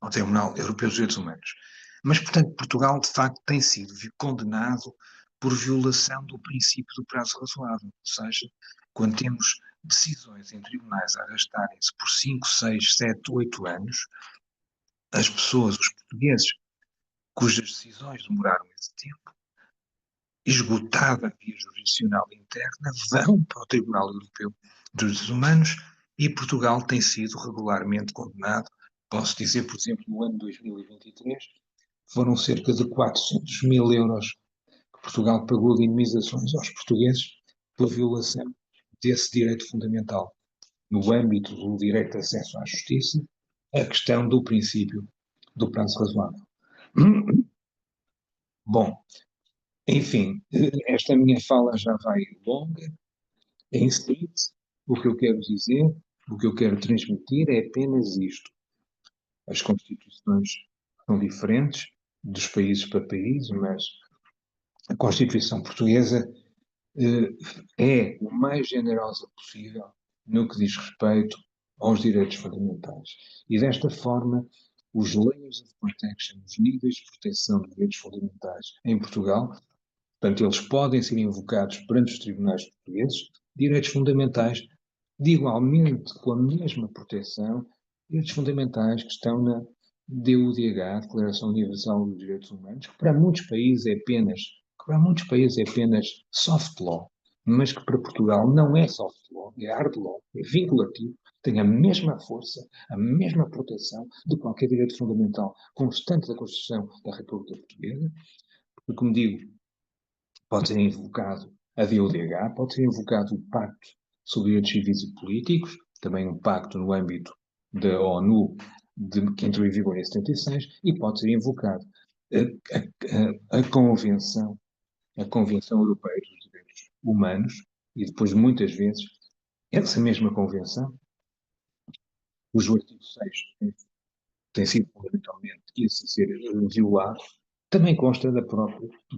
ao Tribunal Europeu dos Direitos Humanos. Mas, portanto, Portugal, de facto, tem sido condenado por violação do princípio do prazo razoável, ou seja, quando temos decisões em tribunais a arrastarem-se por 5, 6, 7, 8 anos, as pessoas, os portugueses, cujas decisões demoraram esse tempo, esgotada a via jurisdicional interna, vão para o Tribunal Europeu dos Direitos Humanos e Portugal tem sido regularmente condenado. Posso dizer, por exemplo, no ano 2023, foram cerca de 400 mil euros que Portugal pagou de indemnizações aos portugueses pela violação desse direito fundamental. No âmbito do direito de acesso à justiça, a questão do princípio do prazo razoável. Bom, enfim, esta minha fala já vai longa. Em síntese, o que eu quero dizer, o que eu quero transmitir é apenas isto. As constituições são diferentes dos países para países, mas a Constituição portuguesa é o mais generosa possível no que diz respeito aos direitos fundamentais. E desta forma, os layers of protection, os níveis de proteção de direitos fundamentais em Portugal, portanto, eles podem ser invocados perante os tribunais portugueses, direitos fundamentais, de igualmente com a mesma proteção, direitos fundamentais que estão na DUDH, Declaração Universal dos Direitos Humanos, que para muitos países é apenas soft law, mas que para Portugal não é soft law, é hard law, é vinculativo, tem a mesma força, a mesma proteção de qualquer direito fundamental constante da Constituição da República Portuguesa, porque, como digo, pode ser invocado a DUDH, pode ser invocado o Pacto sobre Direitos Civis e Políticos, também um pacto no âmbito da ONU, que entrou em vigor em 76, e pode ser invocado a Convenção Europeia dos Direitos Humanos, e depois, muitas vezes, essa mesma Convenção, cujo artigo 6 tem sido fundamentalmente esse a ser violado, também consta do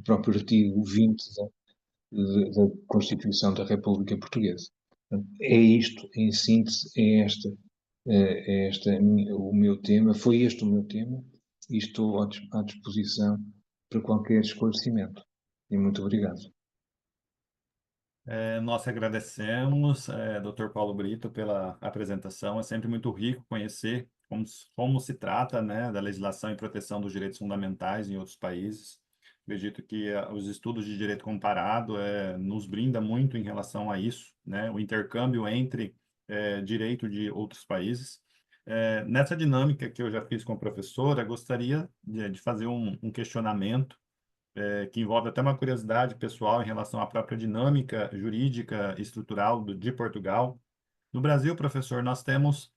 próprio artigo 20 da Constituição da República Portuguesa. É isto, em síntese, o meu tema, foi este o meu tema, e estou à disposição para qualquer esclarecimento. E muito obrigado. Nós agradecemos, Dr. Paulo Brito, pela apresentação. É sempre muito rico conhecer como se trata, né, da legislação e proteção dos direitos fundamentais em outros países. Acredito que os estudos de direito comparado nos brinda muito em relação a isso, né, o intercâmbio entre direito de outros países. Nessa dinâmica que eu já fiz com a professora, gostaria de fazer um questionamento que envolve até uma curiosidade pessoal em relação à própria dinâmica jurídica e estrutural de Portugal. No Brasil, professor, nós temos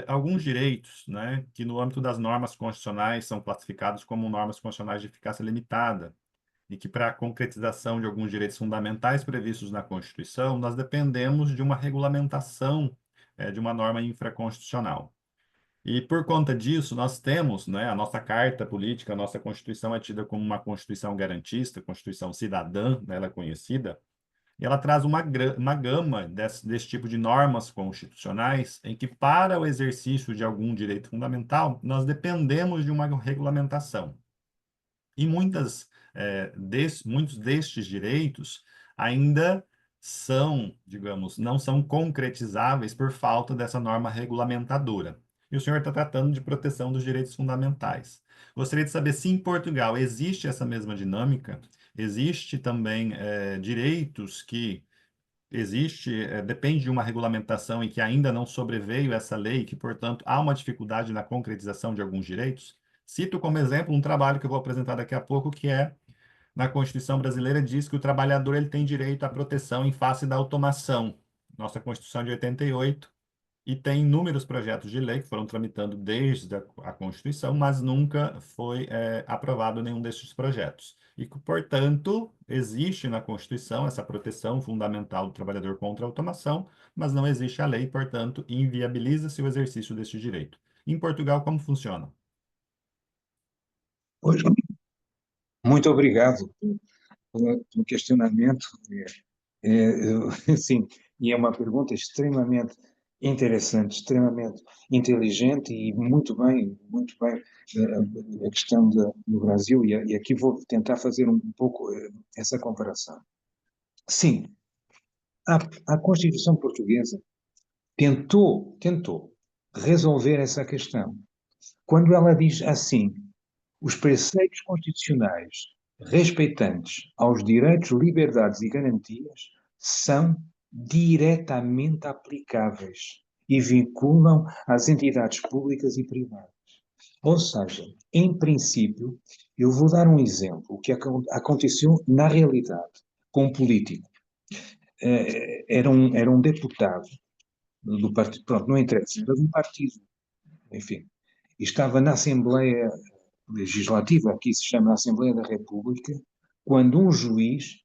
alguns direitos, né, que no âmbito das normas constitucionais são classificados como normas constitucionais de eficácia limitada, e que para a concretização de alguns direitos fundamentais previstos na Constituição, nós dependemos de uma regulamentação de uma norma infraconstitucional. E por conta disso, nós temos, né, a nossa carta política, a nossa Constituição é tida como uma Constituição garantista, Constituição cidadã, né, ela é conhecida, e ela traz uma gama desse tipo de normas constitucionais em que, para o exercício de algum direito fundamental, nós dependemos de uma regulamentação. E muitos destes direitos ainda são, digamos, não são concretizáveis por falta dessa norma regulamentadora. E o senhor está tratando de proteção dos direitos fundamentais. Gostaria de saber se em Portugal existe essa mesma dinâmica, existe também direitos que depende de uma regulamentação e que ainda não sobreveio essa lei, que, portanto, há uma dificuldade na concretização de alguns direitos. Cito como exemplo um trabalho que eu vou apresentar daqui a pouco, que na Constituição brasileira, diz que o trabalhador ele tem direito à proteção em face da automação. Nossa Constituição de 88 E tem inúmeros projetos de lei que foram tramitando desde a Constituição, mas nunca foi aprovado nenhum desses projetos. E que, portanto, existe na Constituição essa proteção fundamental do trabalhador contra a automação, mas não existe a lei, portanto, inviabiliza-se o exercício deste direito. Em Portugal, como funciona? Pois, muito obrigado pelo questionamento. Sim, e é uma pergunta extremamente interessante, extremamente inteligente e muito bem, a questão do Brasil, e aqui vou tentar fazer um pouco essa comparação. Sim, a, a Constituição Portuguesa tentou resolver essa questão. Quando ela diz assim, os preceitos constitucionais respeitantes aos direitos, liberdades e garantias são diretamente aplicáveis e vinculam às entidades públicas e privadas. Ou seja, em princípio, eu vou dar um exemplo, o que aconteceu na realidade com um político. Era um deputado do partido, pronto, não interessa, era de um partido, enfim, e estava na Assembleia Legislativa, aqui se chama Assembleia da República, quando um juiz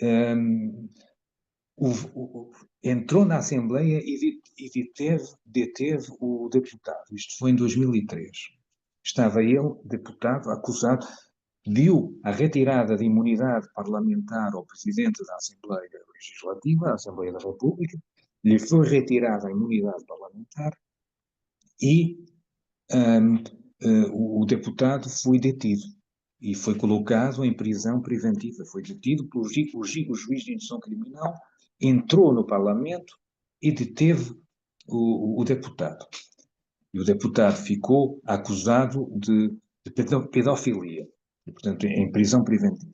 um, entrou na Assembleia e deteve o deputado. Isto foi em 2003. Estava ele, deputado, acusado, pediu a retirada de imunidade parlamentar ao Presidente da Assembleia Legislativa, da Assembleia da República, lhe foi retirada a imunidade parlamentar e o deputado foi detido e foi colocado em prisão preventiva. Foi detido pelo o juiz de instrução criminal, entrou no Parlamento e deteve o deputado. E o deputado ficou acusado de pedofilia, e, portanto, em prisão preventiva.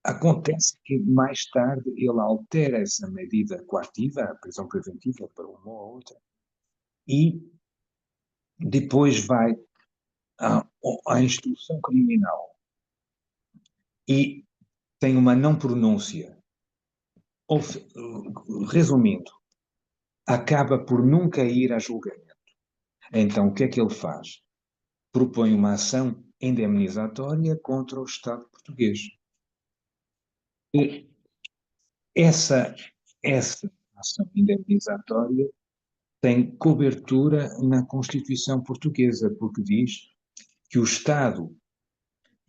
Acontece que mais tarde ele altera essa medida coativa, a prisão preventiva, para uma ou outra, e depois vai à instrução criminal e tem uma não pronúncia. Resumindo, acaba por nunca ir a julgamento. Então, o que é que ele faz? Propõe uma ação indemnizatória contra o Estado português. E essa ação indemnizatória tem cobertura na Constituição portuguesa, porque diz que o Estado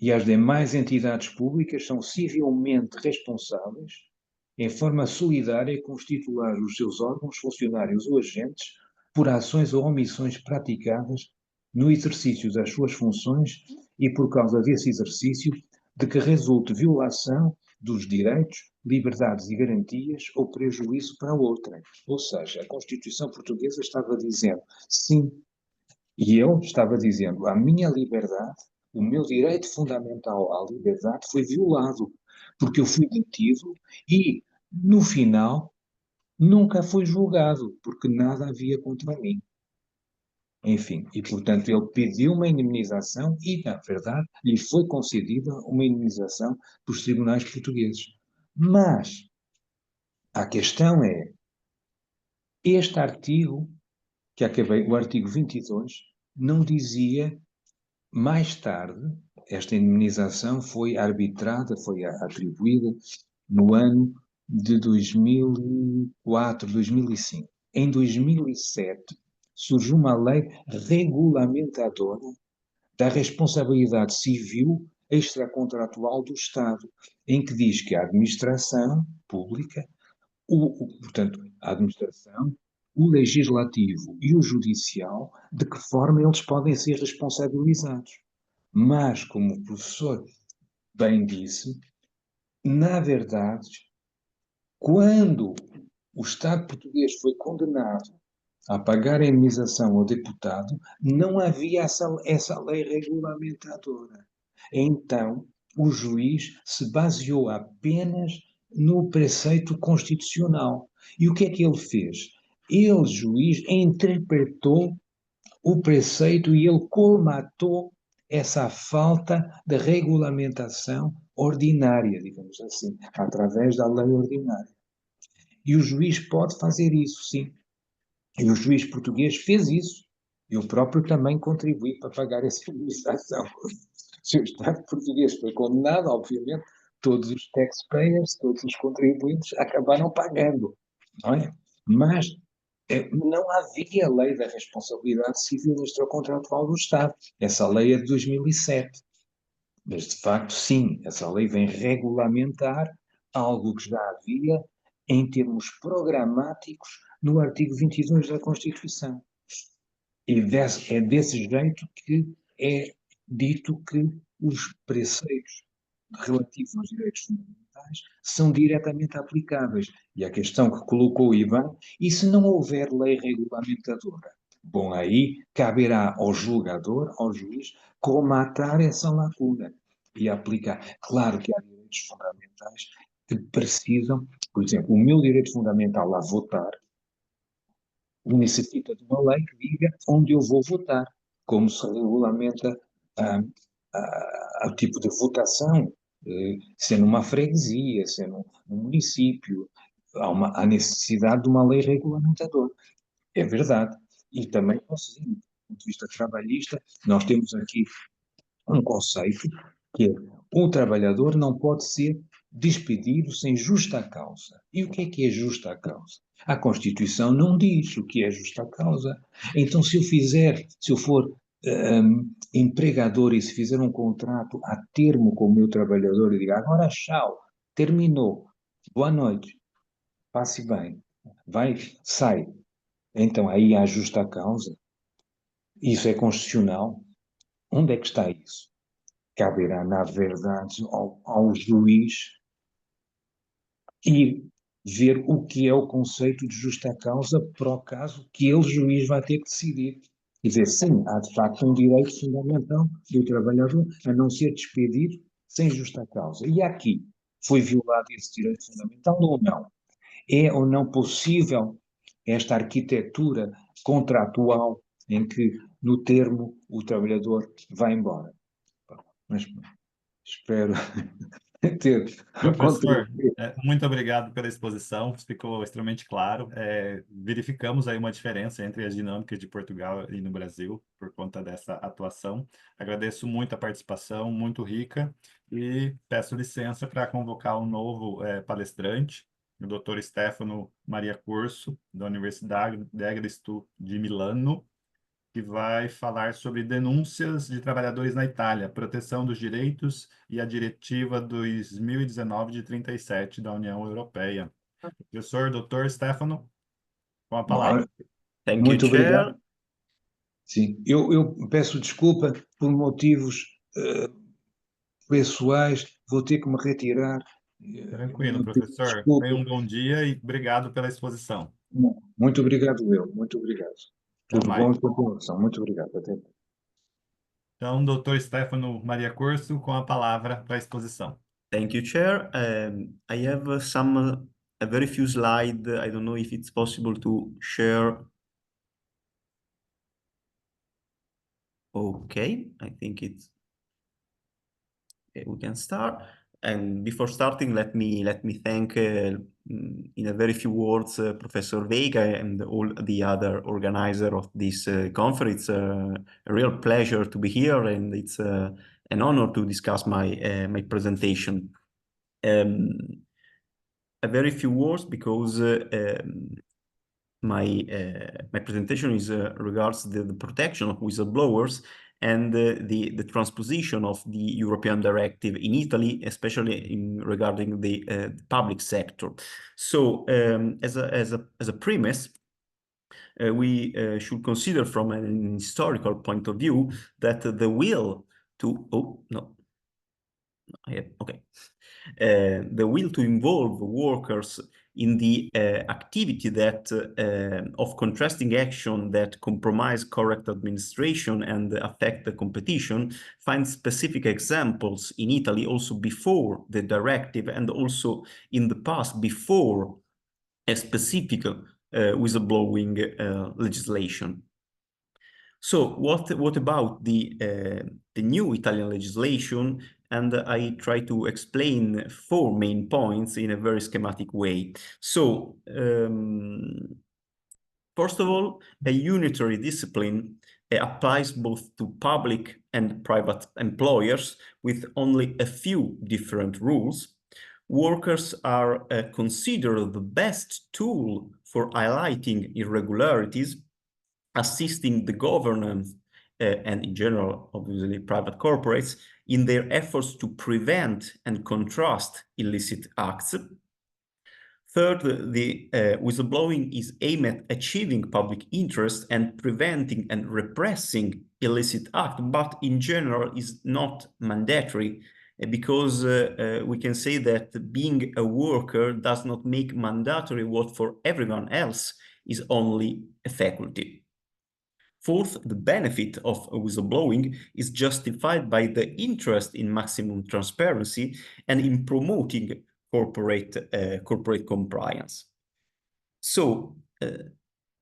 e as demais entidades públicas são civilmente responsáveis, em forma solidária, constituir os seus órgãos, funcionários ou agentes por ações ou omissões praticadas no exercício das suas funções e por causa desse exercício de que resulte violação dos direitos, liberdades e garantias ou prejuízo para outrem. Ou seja, a Constituição Portuguesa estava dizendo sim, e eu estava dizendo a minha liberdade, o meu direito fundamental à liberdade foi violado, porque eu fui detido e, no final, nunca fui julgado, porque nada havia contra mim. Enfim, e portanto ele pediu uma indemnização e, na verdade, lhe foi concedida uma indemnização pelos tribunais portugueses. Mas a questão é, este artigo, que acabei, o artigo 22, não dizia, mais tarde, esta indemnização foi arbitrada, foi atribuída no ano de 2004, 2005. Em 2007, surgiu uma lei regulamentadora da responsabilidade civil extracontratual do Estado, em que diz que a administração pública, portanto, a administração, o legislativo e o judicial, de que forma eles podem ser responsabilizados. Mas, como o professor bem disse, na verdade, quando o Estado português foi condenado a pagar a indemnização ao deputado, não havia essa lei regulamentadora. Então, o juiz se baseou apenas no preceito constitucional. E o que é que ele fez? Ele, juiz, interpretou o preceito e ele colmatou essa falta de regulamentação ordinária, digamos assim, através da lei ordinária. E o juiz pode fazer isso, sim. E o juiz português fez isso. Eu próprio também contribuí para pagar essa indenização. Se o Estado português foi condenado, obviamente, todos os taxpayers, todos os contribuintes acabaram pagando, não é? Mas não havia lei da responsabilidade civil extracontratual do Estado. Essa lei é de 2007. Mas, de facto, sim, essa lei vem regulamentar algo que já havia em termos programáticos no artigo 22 da Constituição. E é desse jeito que é dito que os preceitos relativos aos direitos fundamentais são diretamente aplicáveis. E a questão que colocou o Ivan, e se não houver lei regulamentadora? Bom, aí caberá ao julgador, ao juiz, comatar essa lacuna e aplicar. Claro que há direitos fundamentais que precisam, por exemplo, o meu direito fundamental a votar necessita de uma lei que diga onde eu vou votar, como se regulamenta o tipo de votação, se é numa freguesia, se é num município, há necessidade de uma lei regulamentadora. É verdade. E também posso dizer, do ponto de vista trabalhista, nós temos aqui um conceito que é o trabalhador não pode ser despedido sem justa causa. E o que é justa causa? A Constituição não diz o que é justa causa. Então, se eu for empregador e se fizer um contrato a termo com o meu trabalhador e diga agora tchau, terminou, boa noite, passe bem, vai, sai. Então, aí há justa causa. Isso é constitucional. Onde é que está isso? Caberá, na verdade, ao juiz ir ver o que é o conceito de justa causa para o caso que ele, juiz, vai ter que decidir. E dizer, sim, há de facto um direito fundamental do trabalhador a não ser despedido sem justa causa. E aqui, foi violado esse direito fundamental ou não? É ou não possível esta arquitetura contratual em que, no termo, o trabalhador vai embora? Mas espero ter Professor, contribuído. muito obrigado pela exposição, ficou extremamente claro. Verificamos aí uma diferença entre as dinâmicas de Portugal e no Brasil por conta dessa atuação. Agradeço muito a participação, muito rica, e peço licença para convocar um novo palestrante, o Dr. Stefano Maria Corso, da Universidade degli Studi de Milano, que vai falar sobre denúncias de trabalhadores na Itália, proteção dos direitos e a Diretiva 2019 de 37 da União Europeia. Professor Dr. Stefano, com a palavra. Thank you, Muito Chair. obrigado. Sim, eu peço desculpa por motivos pessoais, vou ter que me retirar. Tranquilo, Peço professor. desculpa. Tenha um bom dia e obrigado pela exposição. Muito obrigado, muito obrigado. Até Tudo mais. bom e continuação. Muito obrigado. Até. Então, Dr. Stefano Maria Corso, com a palavra para a exposição. Thank you, Chair. I have a very few slides. I don't know if it's possible to share. Okay, I think we can start. And before starting, let me thank in a very few words Professor Vega and all the other organizer of this conference. A real pleasure to be here, and it's an honor to discuss my my presentation. A very few words because my presentation is regards the protection of whistleblowers and the transposition of the European directive in Italy, especially regarding the public sector. So as a premise, we should consider from an historical point of view that the will to the will to involve workers in the activity that of contrasting action that compromise correct administration and affect the competition finds specific examples in Italy also before the directive and also in the past before a specific whistleblowing legislation. So what about the new Italian legislation? And I try to explain 4 main points in a very schematic way. So First of all, a unitary discipline applies both to public and private employers with only a few different rules. Workers are considered the best tool for highlighting irregularities, assisting the government and in general, obviously, private corporates in their efforts to prevent and contrast illicit acts. Third, the whistleblowing is aimed at achieving public interest and preventing and repressing illicit acts, but in general is not mandatory because we can say that being a worker does not make mandatory what for everyone else is only a faculty. Fourth, the benefit of whistleblowing is justified by the interest in maximum transparency and in promoting corporate compliance. So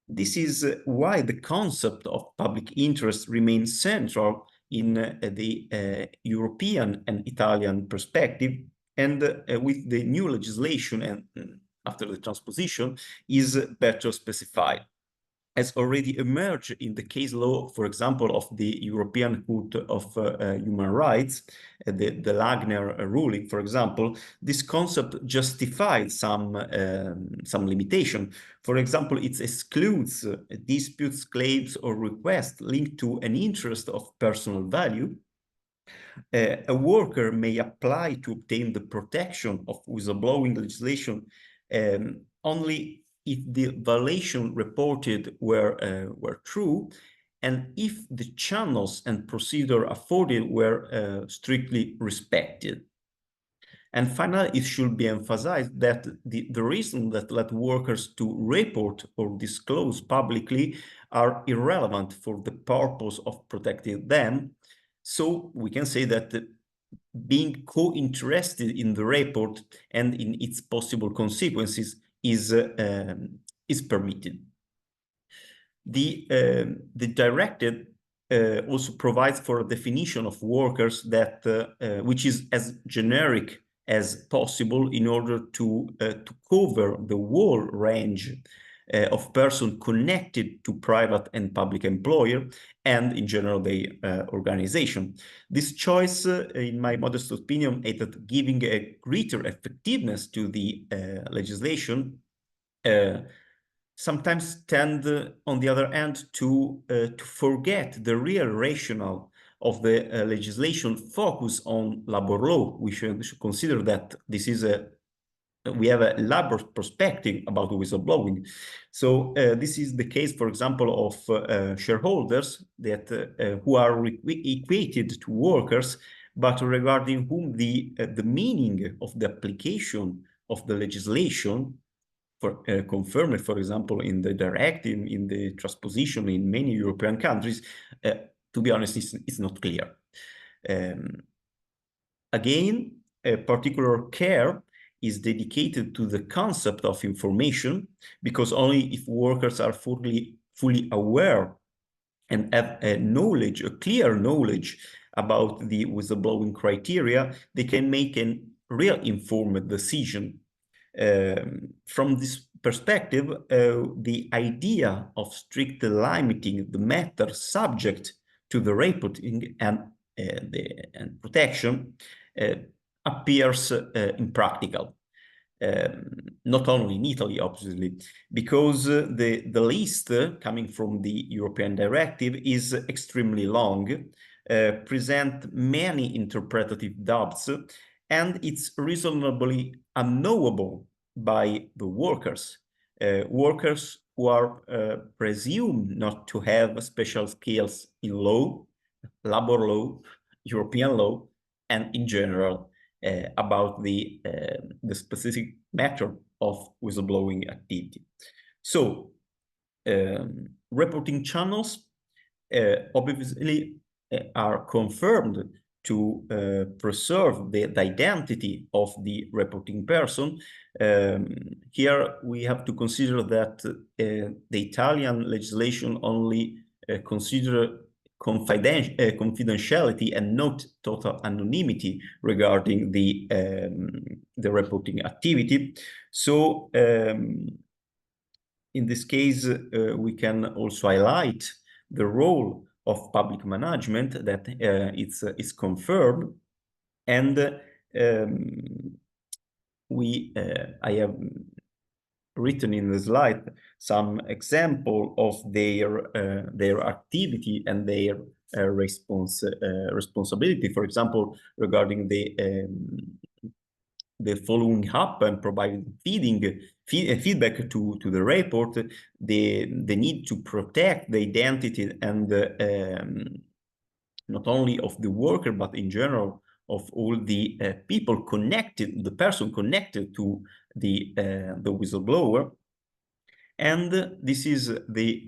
this is why the concept of public interest remains central in the European and Italian perspective, and with the new legislation and after the transposition is better specified. Has already emerged in the case law, for example, of the European Court of Human Rights, the Lagner ruling, for example. This concept justified some limitation. For example, it excludes disputes, claims, or requests linked to an interest of personal value. A worker may apply to obtain the protection of whistleblowing legislation only if the violation reported were true, and if the channels and procedure afforded were strictly respected. And finally, it should be emphasized that the reason that led workers to report or disclose publicly are irrelevant for the purpose of protecting them. So we can say that being co-interested in the report and in its possible consequences is permitted. The directive also provides for a definition of workers that which is as generic as possible in order to cover the whole range of persons connected to private and public employer and in general the organization. This choice, in my modest opinion, is that giving a greater effectiveness to the legislation sometimes tend, on the other hand, to forget the real rationale of the legislation focus on labor law. We should consider that this is we have a labor perspective about whistleblowing. So this is the case, for example, of shareholders that who are equated to workers, but regarding whom the meaning of the application of the legislation confirmed, for example, in the directive, in the transposition in many European countries, to be honest, it's not clear. Again, a particular care is dedicated to the concept of information, because only if workers are fully aware and have a clear knowledge about the whistleblowing criteria, they can make a real informed decision. From this perspective, the idea of strictly limiting the matter subject to the reporting and protection appears impractical. Not only in Italy, obviously, because the list coming from the European directive is extremely long, present many interpretative doubts, and it's reasonably unknowable by the workers. Workers who are presumed not to have special skills in law, labor law, European law, and in general about the specific matter of whistleblowing activity. So reporting channels obviously are confirmed to preserve the identity of the reporting person. Here we have to consider that the Italian legislation only consider confidentiality and not total anonymity regarding the reporting activity. So in this case, we can also highlight the role of public management that is confirmed, and I have written in the slide some example of their activity and their responsibility. For example, regarding the following up and providing feedback to the report, the need to protect the identity and not only of the worker, but in general of all the people connected, the person connected to the whistleblower. And this is the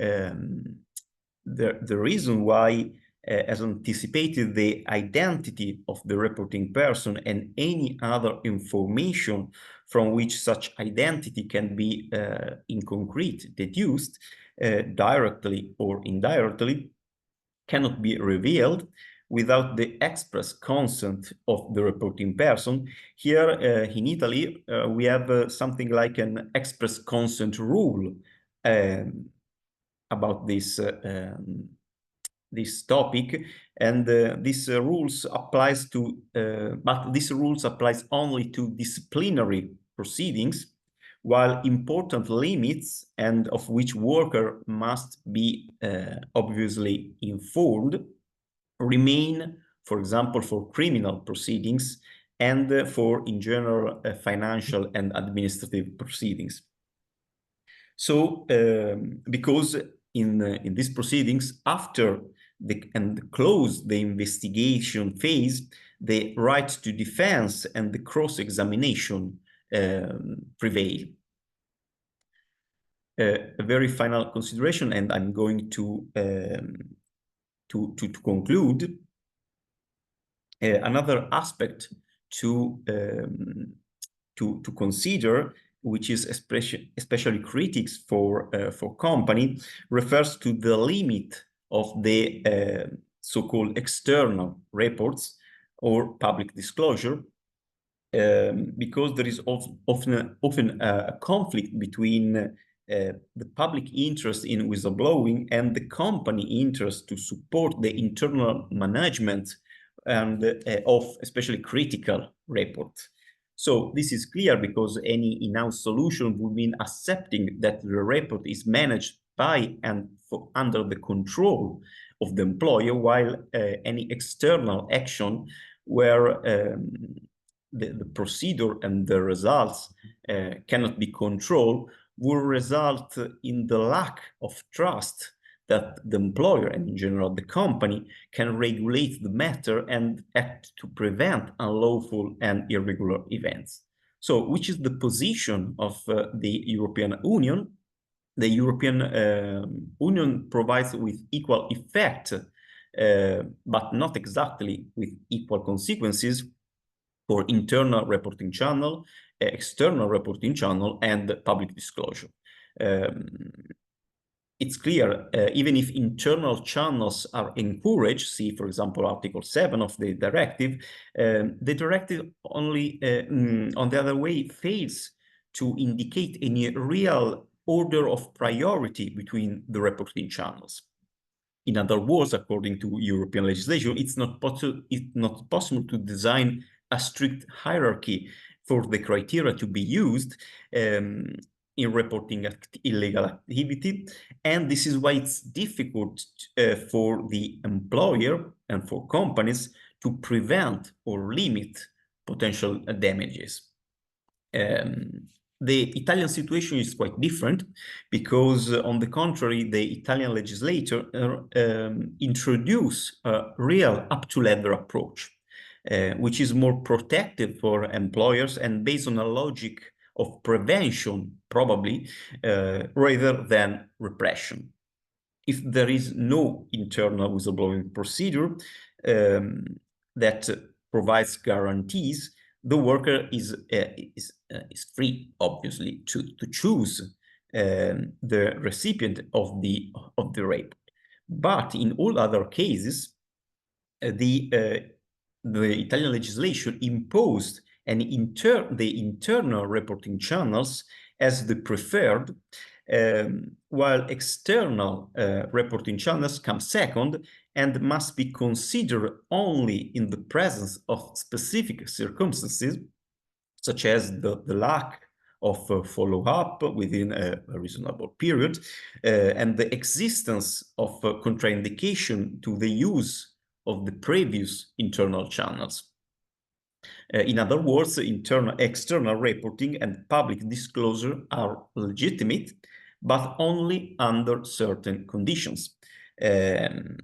reason why, as anticipated, the identity of the reporting person and any other information from which such identity can be in concrete deduced directly or indirectly cannot be revealed without the express consent of the reporting person. Here in Italy, we have something like an express consent rule about this topic, and this rules applies to, but this rules applies only to disciplinary proceedings, while important limits, and of which worker must be obviously informed, remain, for example, for criminal proceedings and for, in general, financial and administrative proceedings. So, because in these proceedings, after close the investigation phase, the right to defense and the cross-examination prevail. A very final consideration, and I'm going to conclude. Another aspect to consider, which is especially critics for company, refers to the limit of the so-called external reports or public disclosure, because there is often a conflict between the public interest in whistleblowing and the company interest to support the internal management and of especially critical reports. So this is clear because any in-house solution would mean accepting that the report is managed by and under the control of the employer, while any external action where the procedure and the results cannot be controlled will result in the lack of trust that the employer and in general the company can regulate the matter and act to prevent unlawful and irregular events. So, which is the position of the European Union? The European Union provides with equal effect, but not exactly with equal consequences, for internal reporting channel, external reporting channel, and public disclosure. It's clear, even if internal channels are encouraged, see, for example, Article 7 of the directive only, on the other way, fails to indicate any real order of priority between the reporting channels. In other words, according to European legislation, it's not possible to design a strict hierarchy for the criteria to be used in reporting illegal activity, and this is why it's difficult for the employer and for companies to prevent or limit potential damages. The Italian situation is quite different because, on the contrary, the Italian legislator introduced a real up-to-ladder approach, which is more protective for employers and based on a logic of prevention, probably, rather than repression. If there is no internal whistleblowing procedure that provides guarantees, the worker is free, obviously, to choose the recipient of the rape. But in all other cases, the Italian legislation imposed the internal reporting channels as the preferred, while external reporting channels come second and must be considered only in the presence of specific circumstances, such as the lack of follow-up within a reasonable period, and the existence of contraindication to the use of the previous internal channels. In other words, external reporting and public disclosure are legitimate, but only under certain conditions. And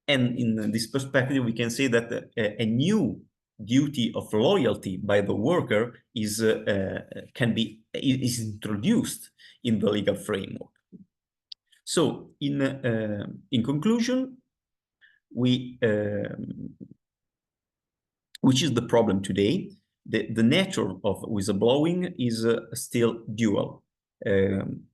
in this perspective, we can say that a new duty of loyalty by the worker is introduced in the legal framework. So, in conclusion, which is the problem today? The nature of whistleblowing is still dual.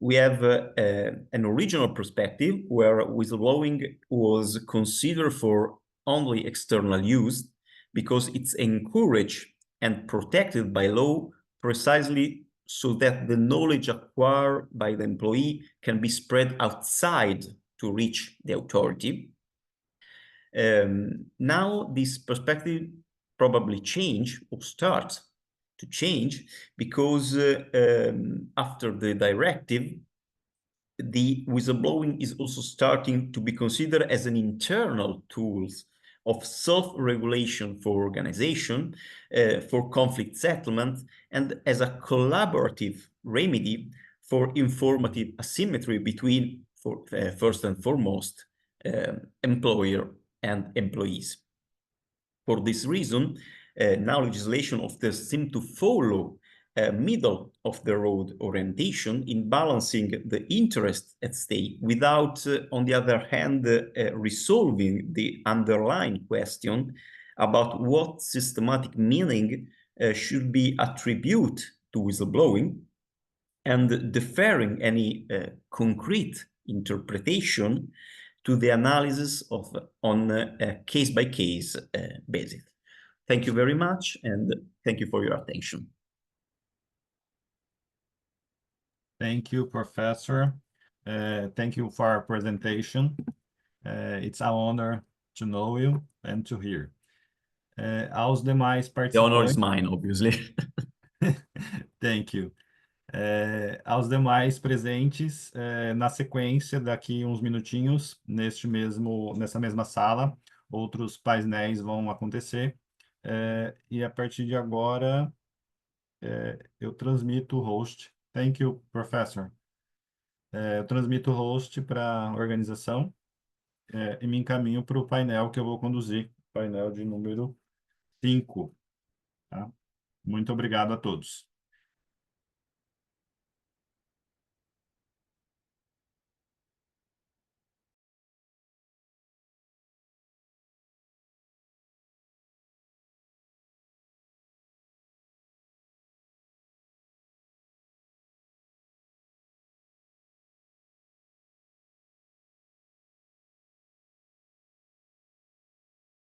We have an original perspective where whistleblowing was considered for only external use because it's encouraged and protected by law precisely so that the knowledge acquired by the employee can be spread outside to reach the authority. Now this perspective probably change or start to change because after the directive, the whistleblowing is also starting to be considered as an internal tool of self-regulation for organization, for conflict settlement, and as a collaborative remedy for informative asymmetry between, first and foremost, employer and employees. For this reason, now legislation often seems to follow a middle of the road orientation in balancing the interest at stake without, on the other hand, resolving the underlying question about what systematic meaning should be attributed to whistleblowing and deferring any concrete interpretation to the analysis on a case-by-case basis. Thank you very much, and thank you for your attention. Thank you, Professor. Thank you for our presentation. It's an honor to know you and to hear. Aos demais participantes... The honor is mine, obviously. Thank you. Aos demais presentes, na sequência, daqui uns minutinhos, nessa mesma sala, outros painéis vão acontecer. E a partir de agora, eu transmito o host. Thank you, Professor. Eu transmito o host para a organização e me encaminho para o painel que eu vou conduzir, painel de número 5. Tá? Muito obrigado a todos.